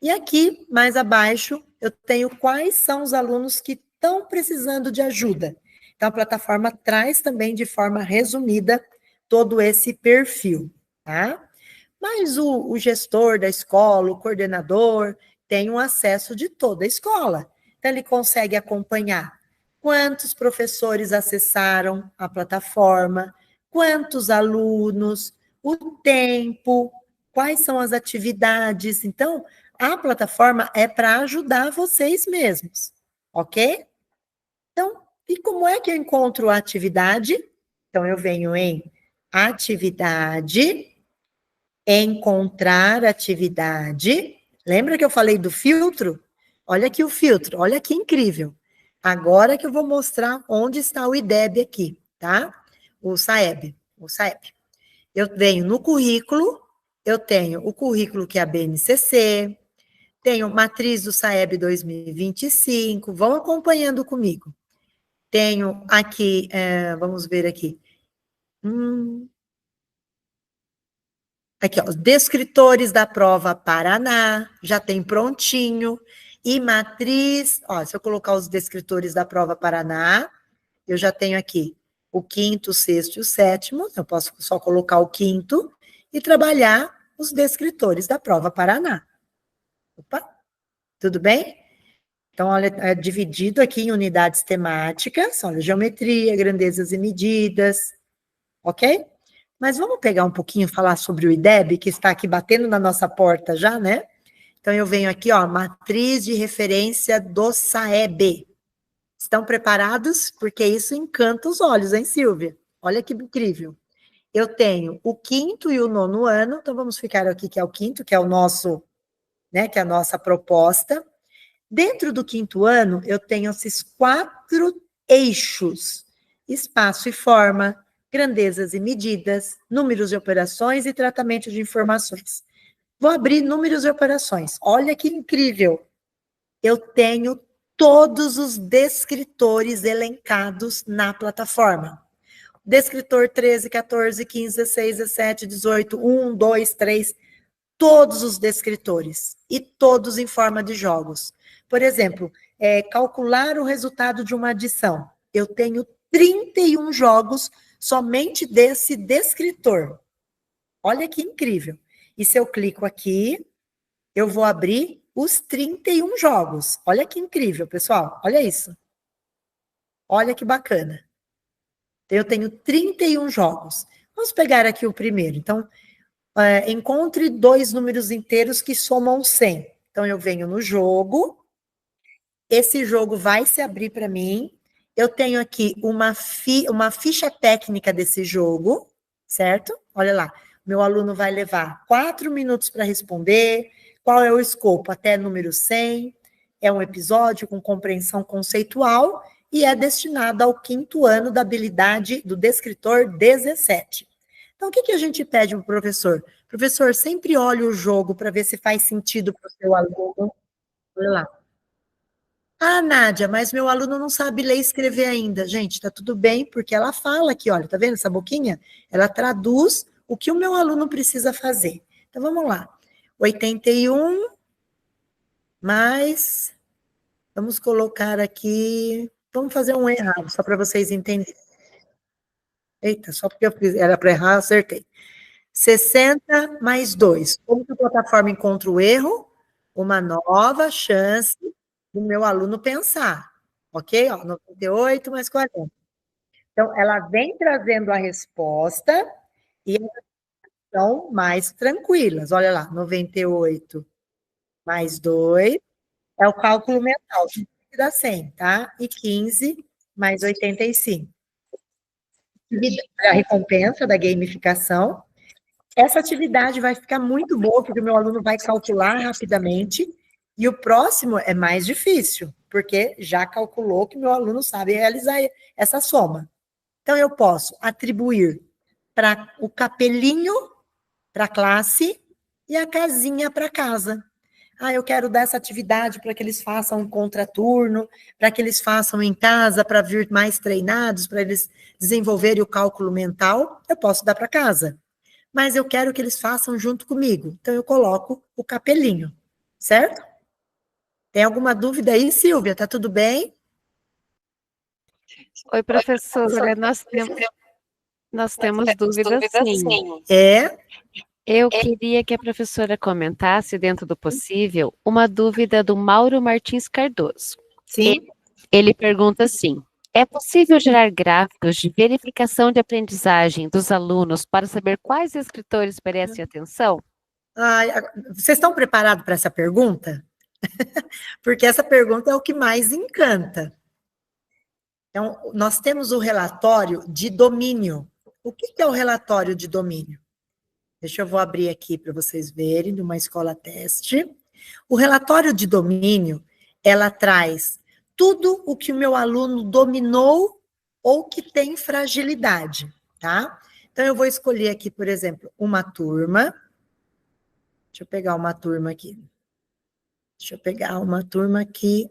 E aqui, mais abaixo, eu tenho quais são os alunos que estão precisando de ajuda. Então, a plataforma traz também de forma resumida todo esse perfil, tá? Mas o gestor da escola, o coordenador, tem um acesso de toda a escola. Então, ele consegue acompanhar quantos professores acessaram a plataforma, quantos alunos, o tempo, quais são as atividades. Então, a plataforma é para ajudar vocês mesmos, ok? Então, e como é que eu encontro a atividade? Então, eu venho em atividade, encontrar atividade. Lembra que eu falei do filtro? Olha aqui o filtro, olha que incrível. Agora que eu vou mostrar onde está o IDEB aqui, tá? O SAEB. Eu venho no currículo, eu tenho o currículo que é a BNCC, tenho matriz do SAEB 2025, vão acompanhando comigo. Tenho aqui, vamos ver aqui. Aqui, ó, os descritores da prova Paraná, já tem prontinho. E matriz, ó, se eu colocar os descritores da prova Paraná, eu já tenho aqui o quinto, o sexto e o sétimo, eu posso só colocar o quinto e trabalhar os descritores da prova Paraná. Opa, tudo bem? Então, olha, é dividido aqui em unidades temáticas, olha, geometria, grandezas e medidas, ok? Mas vamos pegar um pouquinho, falar sobre o IDEB, que está aqui batendo na nossa porta já, né? Então, eu venho aqui, ó, matriz de referência do SAEB. Estão preparados? Porque isso encanta os olhos, hein, Silvia? Olha que incrível. Eu tenho o quinto e o nono ano, então vamos ficar aqui que é o quinto, que é o nosso, né, que é a nossa proposta. Dentro do quinto ano, eu tenho esses 4 eixos: espaço e forma, grandezas e medidas, números de operações e tratamento de informações. Vou abrir números e operações. Olha que incrível! Eu tenho todos os descritores elencados na plataforma. Descritor 13, 14, 15, 16, 17, 18, 1, 2, 3, todos os descritores, e todos em forma de jogos. Por exemplo, calcular o resultado de uma adição. Eu tenho 31 jogos somente desse descritor. Olha que incrível. E se eu clico aqui, eu vou abrir os 31 jogos. Olha que incrível, pessoal. Olha isso. Olha que bacana. Eu tenho 31 jogos. Vamos pegar aqui o primeiro. Então, encontre 2 números inteiros que somam 100. Então, eu venho no jogo. Esse jogo vai se abrir para mim. Eu tenho aqui uma ficha técnica desse jogo, certo? Olha lá, meu aluno vai levar 4 minutos para responder. Qual é o escopo? Até número 100. É um episódio com compreensão conceitual e é destinado ao 5º ano da habilidade do descritor 17. Então, o que a gente pede para o professor? Professor, sempre olhe o jogo para ver se faz sentido para o seu aluno. Olha lá. Ah, Nádia, mas meu aluno não sabe ler e escrever ainda. Gente, tá tudo bem, porque ela fala aqui, olha, tá vendo essa boquinha? Ela traduz o que o meu aluno precisa fazer. Então, vamos lá. 81 mais, vamos colocar aqui, vamos fazer um errado, só para vocês entenderem. Eita, só porque eu fiz, era para errar, acertei. 60 mais 2. Como que a plataforma encontra o erro? Uma nova chance do meu aluno pensar. Ok? Ó, 98 mais 40. Então, ela vem trazendo a resposta e elas são mais tranquilas. Olha lá, 98 mais 2 é o cálculo mental, que dá 100, tá? E 15 mais 85. A recompensa da gamificação. Essa atividade vai ficar muito boa, porque o meu aluno vai calcular rapidamente, e o próximo é mais difícil, porque já calculou que meu aluno sabe realizar essa soma. Então, eu posso atribuir para o capelinho para a classe e a casinha para casa. Ah, eu quero dar essa atividade para que eles façam um contraturno, para que eles façam em casa, para vir mais treinados, para eles desenvolverem o cálculo mental, eu posso dar para casa. Mas eu quero que eles façam junto comigo. Então, eu coloco o capelinho, certo? Tem alguma dúvida aí, Silvia? Tá tudo bem? Oi, professora, nós temos dúvidas, sim. É? Eu queria que a professora comentasse, dentro do possível, uma dúvida do Mauro Martins Cardoso. Sim. Ele pergunta assim: é possível gerar gráficos de verificação de aprendizagem dos alunos para saber quais escritores merecem atenção? Ai, vocês estão preparados para essa pergunta? Porque essa pergunta é o que mais encanta. Então, nós temos o relatório de domínio. O que é o relatório de domínio? Deixa eu vou abrir aqui para vocês verem, de uma escola teste. O relatório de domínio, ela traz tudo o que o meu aluno dominou ou que tem fragilidade, tá? Então, eu vou escolher aqui, por exemplo, uma turma. Deixa eu pegar uma turma aqui. Deixa eu pegar uma turma que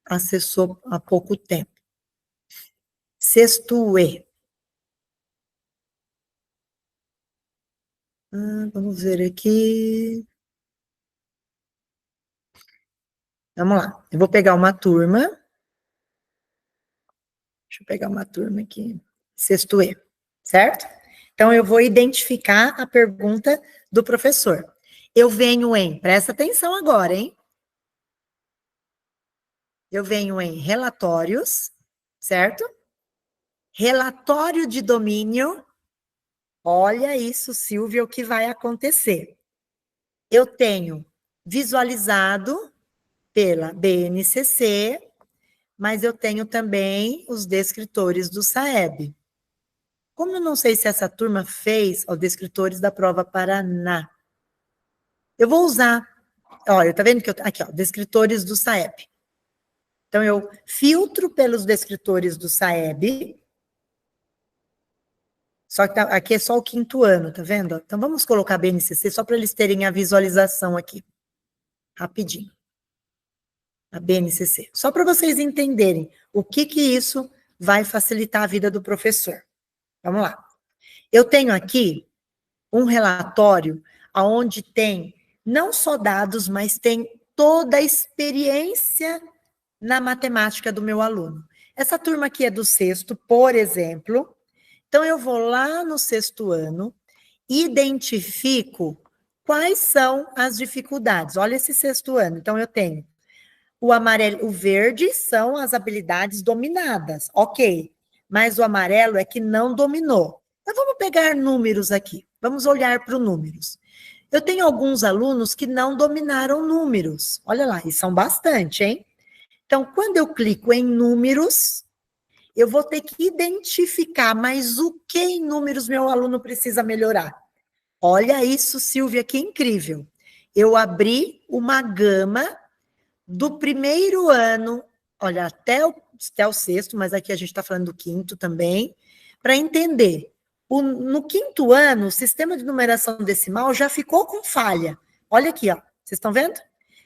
acessou há pouco tempo. Sexto E. Vamos ver aqui. Vamos lá. Eu vou pegar uma turma. Deixa eu pegar uma turma aqui. Sexto E, certo? Então, eu vou identificar a pergunta do professor. Eu venho em, presta atenção agora, hein? Eu venho em relatórios, certo? Relatório de domínio. Olha isso, Silvia, o que vai acontecer. Eu tenho visualizado pela BNCC, mas eu tenho também os descritores do SAEB. Como eu não sei se essa turma fez os descritores da prova Paraná, eu vou usar, olha, tá vendo que eu, aqui, ó, descritores do SAEB. Então, eu filtro pelos descritores do SAEB, só que aqui é só o 5º ano, tá vendo? Então, vamos colocar BNCC só para eles terem a visualização aqui, rapidinho. A BNCC, só para vocês entenderem o que isso vai facilitar a vida do professor. Vamos lá. Eu tenho aqui um relatório onde tem não só dados, mas tem toda a experiência na matemática do meu aluno. Essa turma aqui é do 6º, por exemplo. Então, eu vou lá no 6º ano, identifico quais são as dificuldades. Olha esse 6º ano. Então, eu tenho o amarelo, o verde são as habilidades dominadas, ok. Mas o amarelo é que não dominou. Então, vamos pegar números aqui. Vamos olhar para os números. Eu tenho alguns alunos que não dominaram números. Olha lá, e são bastante, hein? Então, quando eu clico em números, eu vou ter que identificar, mas o que em números meu aluno precisa melhorar? Olha isso, Silvia, que incrível. Eu abri uma gama do primeiro ano, olha, até o sexto, mas aqui a gente está falando do quinto também, para entender. No quinto ano, o sistema de numeração decimal já ficou com falha. Olha aqui, ó. Vocês estão vendo?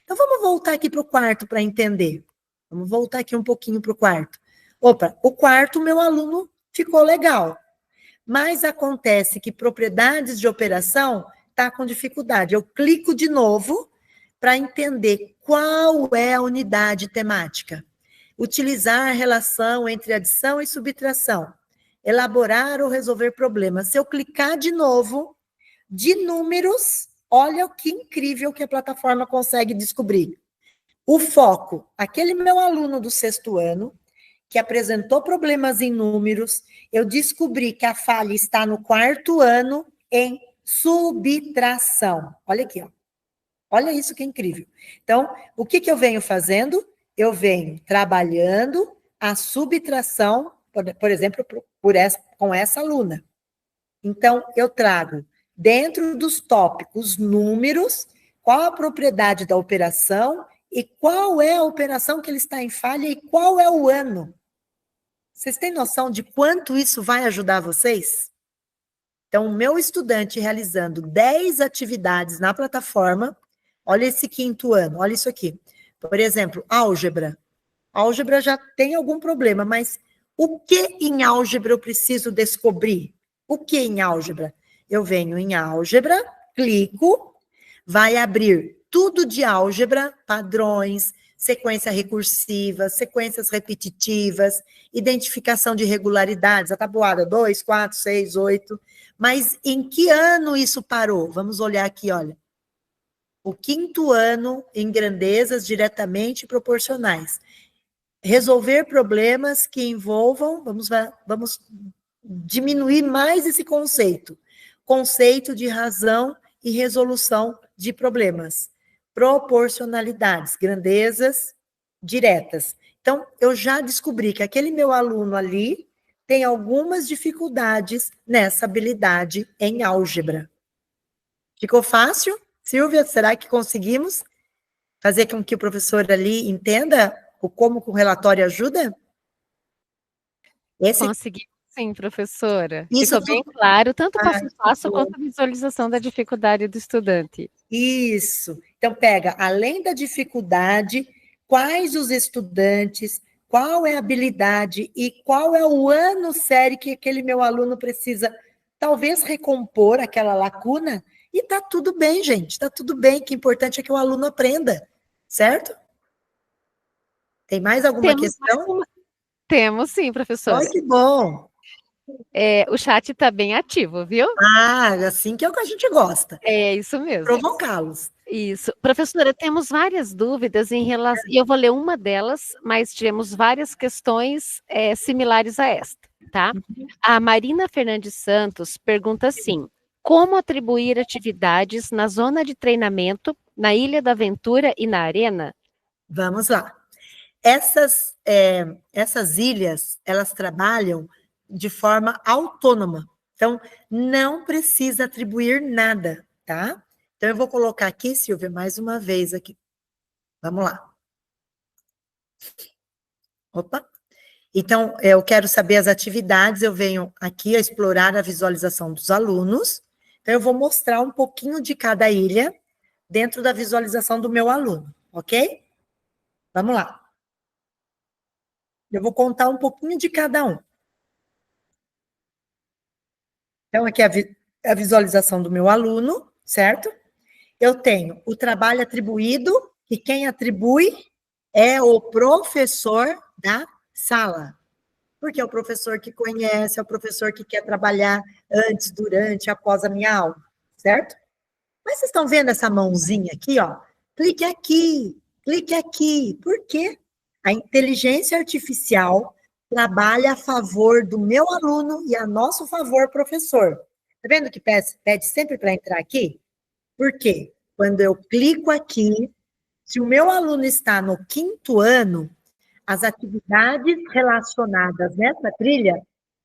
Então, vamos voltar aqui para o quarto para entender. Vamos voltar aqui um pouquinho para o quarto. Opa, o quarto, meu aluno ficou legal. Mas acontece que propriedades de operação está com dificuldade. Eu clico de novo para entender qual é a unidade temática. Utilizar a relação entre adição e subtração. Elaborar ou resolver problemas. Se eu clicar de novo, de números, olha o que incrível que a plataforma consegue descobrir. O foco, aquele meu aluno do sexto ano, que apresentou problemas em números, eu descobri que a falha está no quarto ano em subtração. Olha aqui, ó. Olha isso que incrível. Então, o que eu venho fazendo? Eu venho trabalhando a subtração, por exemplo, com essa aluna. Então, eu trago dentro dos tópicos números, qual a propriedade da operação e qual é a operação que ele está em falha e qual é o ano. Vocês têm noção de quanto isso vai ajudar vocês? Então, o meu estudante realizando 10 atividades na plataforma, olha esse quinto ano, olha isso aqui. Por exemplo, álgebra. Álgebra já tem algum problema, mas o que em álgebra eu preciso descobrir? O que em álgebra? Eu venho em álgebra, clico, vai abrir tudo de álgebra, padrões, sequência recursiva, sequências repetitivas, identificação de regularidades, a tabuada 2, 4, 6, 8. Mas em que ano isso parou? Vamos olhar aqui, olha. O quinto ano em grandezas diretamente proporcionais. Resolver problemas que envolvam, vamos diminuir mais esse conceito. Conceito de razão e resolução de problemas. Proporcionalidades, grandezas diretas. Então, eu já descobri que aquele meu aluno ali tem algumas dificuldades nessa habilidade em álgebra. Ficou fácil? Silvia, será que conseguimos fazer com que o professor ali entenda como o relatório ajuda? Consegui, sim, professora. Isso Ficou bem claro, tanto o passo a passo quanto a visualização da dificuldade do estudante. Isso. Então, pega, além da dificuldade, quais os estudantes, qual é a habilidade e qual é o ano sério que aquele meu aluno precisa, talvez, recompor aquela lacuna. E tá tudo bem, gente, tá tudo bem. O que é importante é que o aluno aprenda, certo? Tem mais alguma questão? Temos sim, professora. Olha que bom. O chat está bem ativo, viu? Assim que é o que a gente gosta. É isso mesmo. Provocá-los. Isso. Professora, temos várias dúvidas em relação, e eu vou ler uma delas, mas tivemos várias questões similares a esta, tá? A Marina Fernandes Santos pergunta assim: como atribuir atividades na zona de treinamento, na Ilha da Aventura e na Arena? Vamos lá. Essas ilhas, elas trabalham de forma autônoma. Então, não precisa atribuir nada, tá? Então, eu vou colocar aqui, Silvia, mais uma vez aqui. Vamos lá. Opa. Então, eu quero saber as atividades, eu venho aqui a explorar a visualização dos alunos. Então, eu vou mostrar um pouquinho de cada ilha dentro da visualização do meu aluno, ok? Vamos lá. Eu vou contar um pouquinho de cada um. Então, aqui é a visualização do meu aluno, certo? Eu tenho o trabalho atribuído, que quem atribui é o professor da sala. Porque é o professor que conhece, é o professor que quer trabalhar antes, durante, após a minha aula, certo? Mas vocês estão vendo essa mãozinha aqui, ó? Clique aqui, clique aqui. Por quê? A inteligência artificial trabalha a favor do meu aluno e a nosso favor, professor. Tá vendo que pede sempre para entrar aqui? Por quê? Quando eu clico aqui, se o meu aluno está no quinto ano, As atividades relacionadas nessa trilha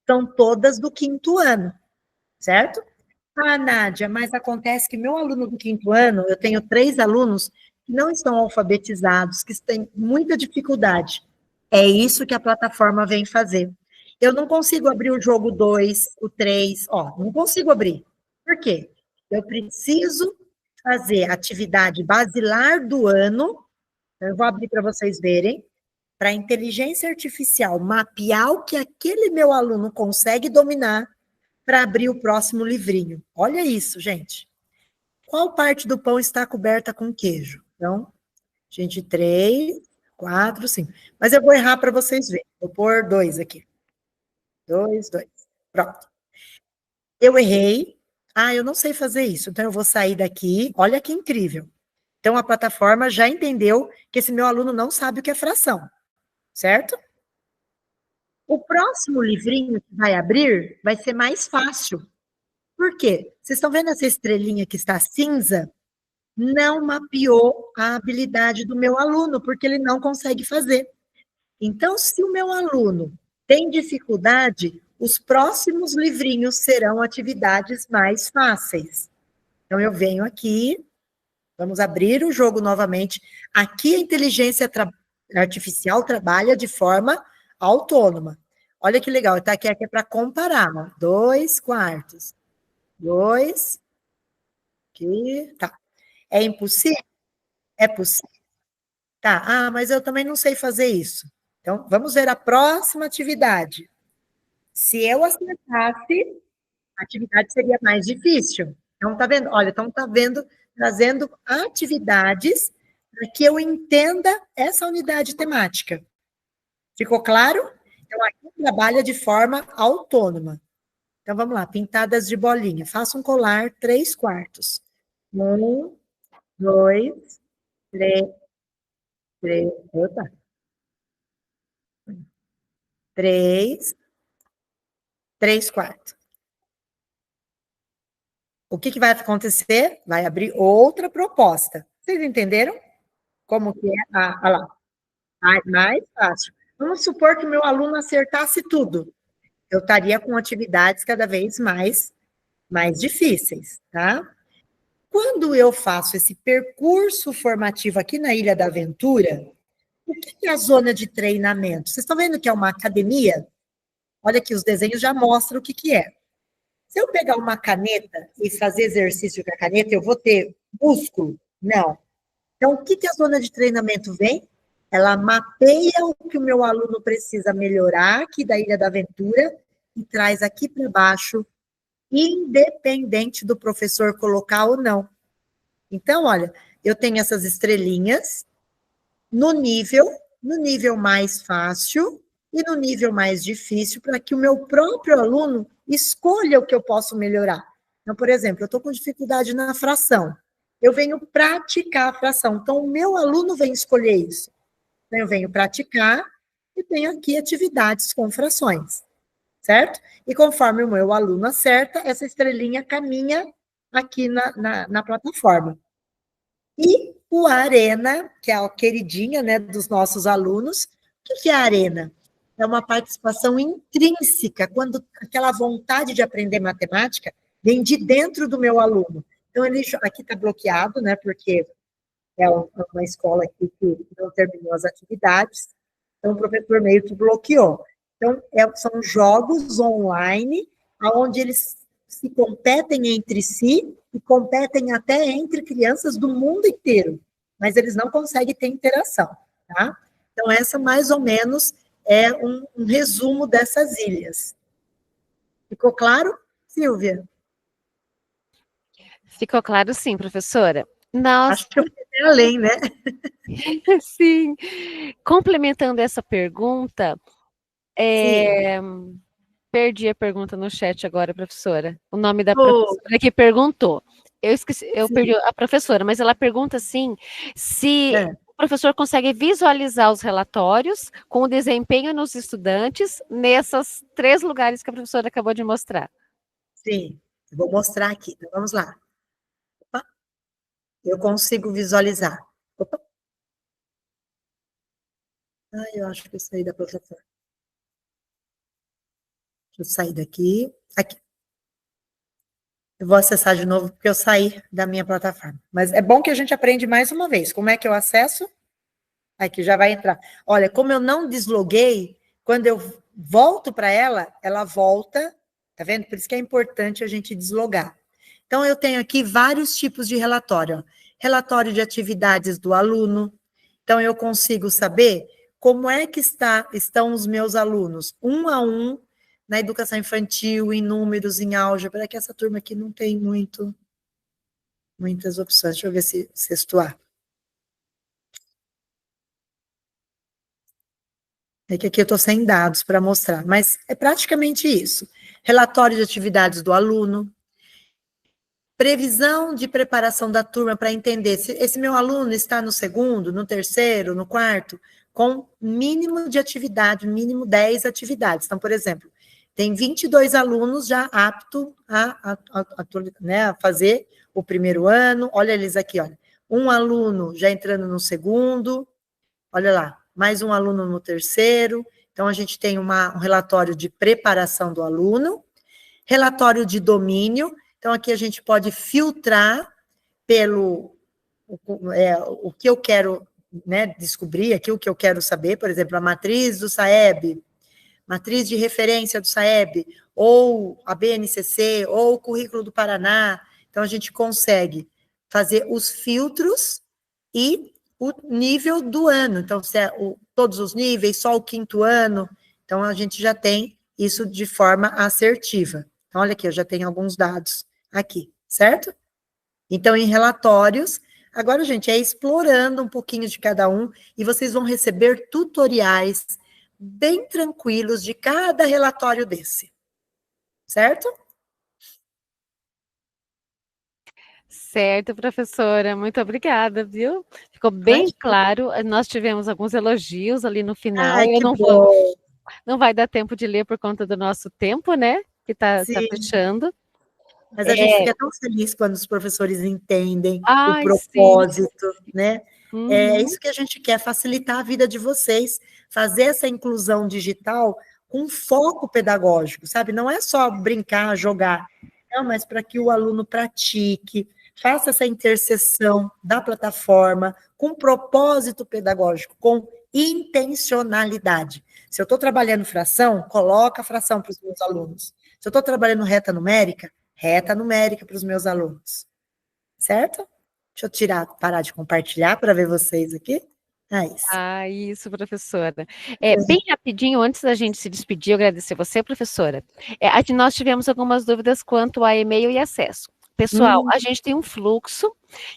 são todas do 5º ano, certo? Ah, Nádia, mas acontece que meu aluno do 5º ano, eu tenho 3 alunos que não estão alfabetizados, que têm muita dificuldade. É isso que a plataforma vem fazer. Eu não consigo abrir o jogo 2, o 3, ó, não consigo abrir. Por quê? Eu preciso fazer a atividade basilar do ano, eu vou abrir para vocês verem, para a inteligência artificial mapear o que aquele meu aluno consegue dominar para abrir o próximo livrinho. Olha isso, gente. Qual parte do pão está coberta com queijo? Então, gente, 3, 4, 5. Mas eu vou errar para vocês verem. Vou pôr 2 aqui. 2, 2. Pronto. Eu errei. Ah, eu não sei fazer isso. Então, eu vou sair daqui. Olha que incrível. Então, a plataforma já entendeu que esse meu aluno não sabe o que é fração, certo? O próximo livrinho que vai abrir vai ser mais fácil. Por quê? Vocês estão vendo essa estrelinha que está cinza? Não mapeou a habilidade do meu aluno, porque ele não consegue fazer. Então, se o meu aluno tem dificuldade, os próximos livrinhos serão atividades mais fáceis. Então, eu venho aqui, vamos abrir o jogo novamente. Aqui a inteligência artificial trabalha de forma autônoma. Olha que legal, tá aqui é para comparar, ó. 2/4. 2, aqui, tá. É impossível? É possível? Tá. Ah, mas eu também não sei fazer isso. Então, vamos ver a próxima atividade. Se eu acertasse, a atividade seria mais difícil. Então, tá vendo? Olha, então tá vendo, trazendo atividades para que eu entenda essa unidade temática. Ficou claro? Então, aqui trabalha de forma autônoma. Então, vamos lá, pintadas de bolinha. Faça um colar 3/4. 1, 2, 3, 3, opa, 3, 3/4. O que vai acontecer? Vai abrir outra proposta. Vocês entenderam? Como que é? Ah lá, mais fácil. Vamos supor que o meu aluno acertasse tudo. Eu estaria com atividades cada vez mais difíceis, tá? Quando eu faço esse percurso formativo aqui na Ilha da Aventura, o que é a zona de treinamento? Vocês estão vendo que é uma academia? Olha aqui, os desenhos já mostram o que é. Se eu pegar uma caneta e fazer exercício com a caneta, eu vou ter músculo? Não. Então, o que a zona de treinamento vem? Ela mapeia o que o meu aluno precisa melhorar aqui da Ilha da Aventura e traz aqui para baixo, independente do professor colocar ou não. Então, olha, eu tenho essas estrelinhas no nível mais fácil e no nível mais difícil, para que o meu próprio aluno escolha o que eu posso melhorar. Então, por exemplo, eu estou com dificuldade na fração. Eu venho praticar a fração. Então, o meu aluno vem escolher isso. Então, eu venho praticar e tenho aqui atividades com frações, certo? E conforme o meu aluno acerta, essa estrelinha caminha aqui na plataforma. E o Arena, que é a queridinha, né, dos nossos alunos. O que é a Arena? É uma participação intrínseca, quando aquela vontade de aprender matemática vem de dentro do meu aluno. Então, ele aqui está bloqueado, né, porque é uma escola aqui que não terminou as atividades, então o professor meio que bloqueou. Então, são jogos online, onde eles se competem entre si e competem até entre crianças do mundo inteiro, mas eles não conseguem ter interação, tá? Então, essa mais ou menos é um resumo dessas ilhas. Ficou claro, Silvia? Ficou claro sim, professora. Nossa, Acho que eu fui além, né? sim. Complementando essa pergunta, Sim. perdi a pergunta no chat agora, professora. O nome da Oh, professora que perguntou. Eu esqueci, eu perdi sim. a professora, mas ela pergunta assim, se É, o professor consegue visualizar os relatórios com o desempenho nos estudantes nessas 3 lugares que a professora acabou de mostrar. sim. Vou mostrar aqui. Então, vamos lá. Opa, eu consigo visualizar. Opa. Eu acho que eu saí da plataforma. Deixa eu sair daqui. Aqui. Eu vou acessar de novo porque eu saí da minha plataforma. Mas é bom que a gente aprende mais uma vez. Como é que eu acesso? Aqui já vai entrar. Olha, como eu não desloguei, quando eu volto para ela, ela volta, tá vendo? Por isso que é importante a gente deslogar. Então, eu tenho aqui vários tipos de relatório. Ó. Relatório de atividades do aluno. Então, eu consigo saber como é que estão os meus alunos, um a um, na educação infantil, em números, em álgebra, que essa turma aqui não tem muitas opções. Deixa eu ver se sexto A. É que aqui eu estou sem dados para mostrar, mas é praticamente isso. Relatório de atividades do aluno, previsão de preparação da turma para entender se esse meu aluno está no segundo, no terceiro, no quarto, com mínimo de atividade, mínimo 10 atividades. Então, por exemplo, tem 22 alunos já aptos a fazer o primeiro ano, olha eles aqui, olha, um aluno já entrando no segundo, olha lá, mais um aluno no terceiro. Então, a gente tem um relatório de preparação do aluno, relatório de domínio. Então, aqui a gente pode filtrar pelo o que eu quero, né, descobrir, aqui o que eu quero saber, por exemplo, a matriz do SAEB, matriz de referência do SAEB, ou a BNCC, ou o currículo do Paraná. Então, a gente consegue fazer os filtros e o nível do ano. Então, se é todos os níveis, só o quinto ano. Então, a gente já tem isso de forma assertiva. Então, olha aqui, eu já tenho alguns dados aqui, certo? Então, em relatórios, agora, gente, é explorando um pouquinho de cada um, e vocês vão receber tutoriais bem tranquilos de cada relatório desse, certo? Certo, professora, muito obrigada, viu? Ficou bem Imagina. claro. Nós tivemos alguns elogios ali no final. Ai, Eu que bom. não vai dar tempo de ler por conta do nosso tempo, né? Que tá Sim. fechando. Mas a gente É, fica tão feliz quando os professores entendem o ai, sim. propósito, né? É Uhum. isso que a gente quer, facilitar a vida de vocês, fazer essa inclusão digital com foco pedagógico, sabe? Não é só brincar, jogar, não, mas para que o aluno pratique, faça essa interseção da plataforma com propósito pedagógico, com intencionalidade. Se eu estou trabalhando fração, coloca a fração para os meus alunos. Se eu estou trabalhando reta numérica para os meus alunos, certo? Deixa eu parar de compartilhar para ver vocês aqui. É isso. Ah, isso, professora. Bem rapidinho, antes da gente se despedir, eu agradecer você, professora. Nós tivemos algumas dúvidas quanto a e-mail e acesso. Pessoal, Hum, a gente tem um fluxo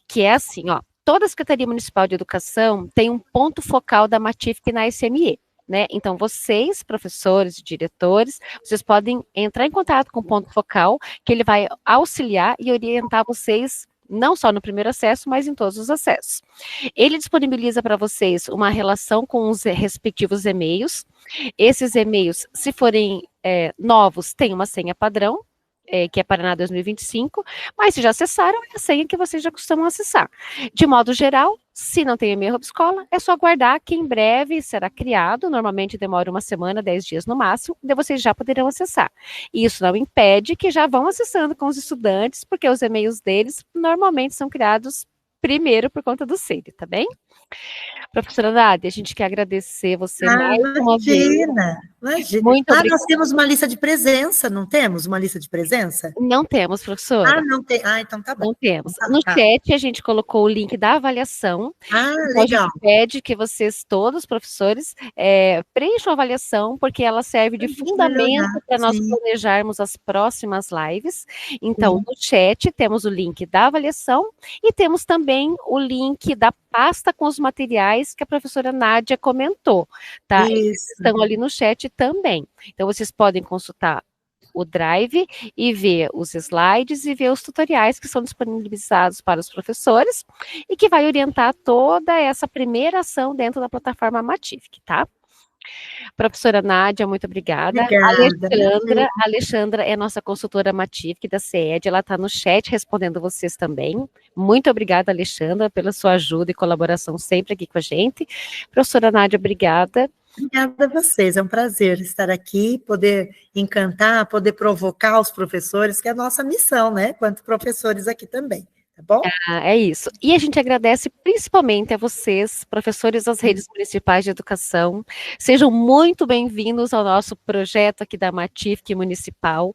que é assim, ó. Toda a Secretaria Municipal de Educação tem um ponto focal da Matifc na SME. Né? Então, vocês, professores e diretores, vocês podem entrar em contato com o ponto focal, que ele vai auxiliar e orientar vocês, não só no primeiro acesso, mas em todos os acessos. Ele disponibiliza para vocês uma relação com os respectivos e-mails. Esses e-mails, se forem novos, tem uma senha padrão, que é Paraná 2025, mas se já acessaram, é a senha que vocês já costumam acessar. De modo geral, se não tem e-mail escola, é só aguardar que em breve será criado, normalmente demora uma semana, 10 dias no máximo, e vocês já poderão acessar. E isso não impede que já vão acessando com os estudantes, porque os e-mails deles normalmente são criados primeiro por conta do CED, tá bem? Professora Nádia, a gente quer agradecer você mais uma vez. imagina. Muito Ah, nós obrigada. temos uma lista de presença, não temos uma lista de presença? Não temos, Ah, professora. não tem. Ah, então tá bom. Não temos. Então No tá. chat, a gente colocou o link da avaliação. Ah, Então, a gente legal. pede que vocês, todos, professores, preencham a avaliação, porque ela serve Para de a gente melhorar. fundamento para nós Sim, planejarmos as próximas lives. Então, sim. no chat, temos o link da avaliação e temos também o link da pasta com os materiais que a professora Nádia comentou, tá? Eles Isso. estão ali no chat também. Então, vocês podem consultar o Drive e ver os slides e ver os tutoriais que são disponibilizados para os professores e que vai orientar toda essa primeira ação dentro da plataforma Matific, tá? Professora Nádia, muito obrigada. Obrigada. A Alexandra é nossa consultora Matifc da CED, ela está no chat respondendo vocês também. Muito obrigada, Alexandra, pela sua ajuda e colaboração sempre aqui com a gente. Professora Nádia, obrigada. Obrigada a vocês, é um prazer estar aqui, poder encantar, poder provocar os professores, que é a nossa missão, né? Quanto professores aqui também, tá bom? É isso. E a gente agradece principalmente a vocês, professores das redes municipais de educação. Sejam muito bem-vindos ao nosso projeto aqui da Matifc Municipal.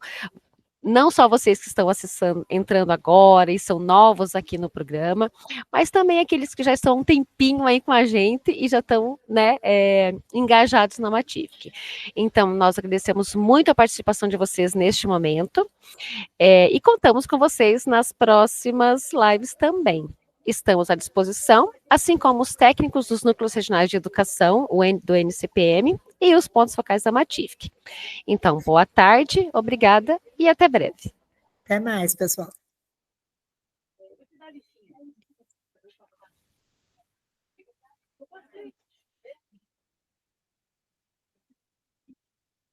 Não só vocês que estão acessando, entrando agora e são novos aqui no programa, mas também aqueles que já estão há um tempinho aí com a gente e já estão, né, engajados na Matifc. Então, nós agradecemos muito a participação de vocês neste momento e contamos com vocês nas próximas lives também. Estamos à disposição, assim como os técnicos dos núcleos regionais de educação, do NCPM, e os pontos focais da Matifc. Então, boa tarde, obrigada e até breve. Até mais, pessoal.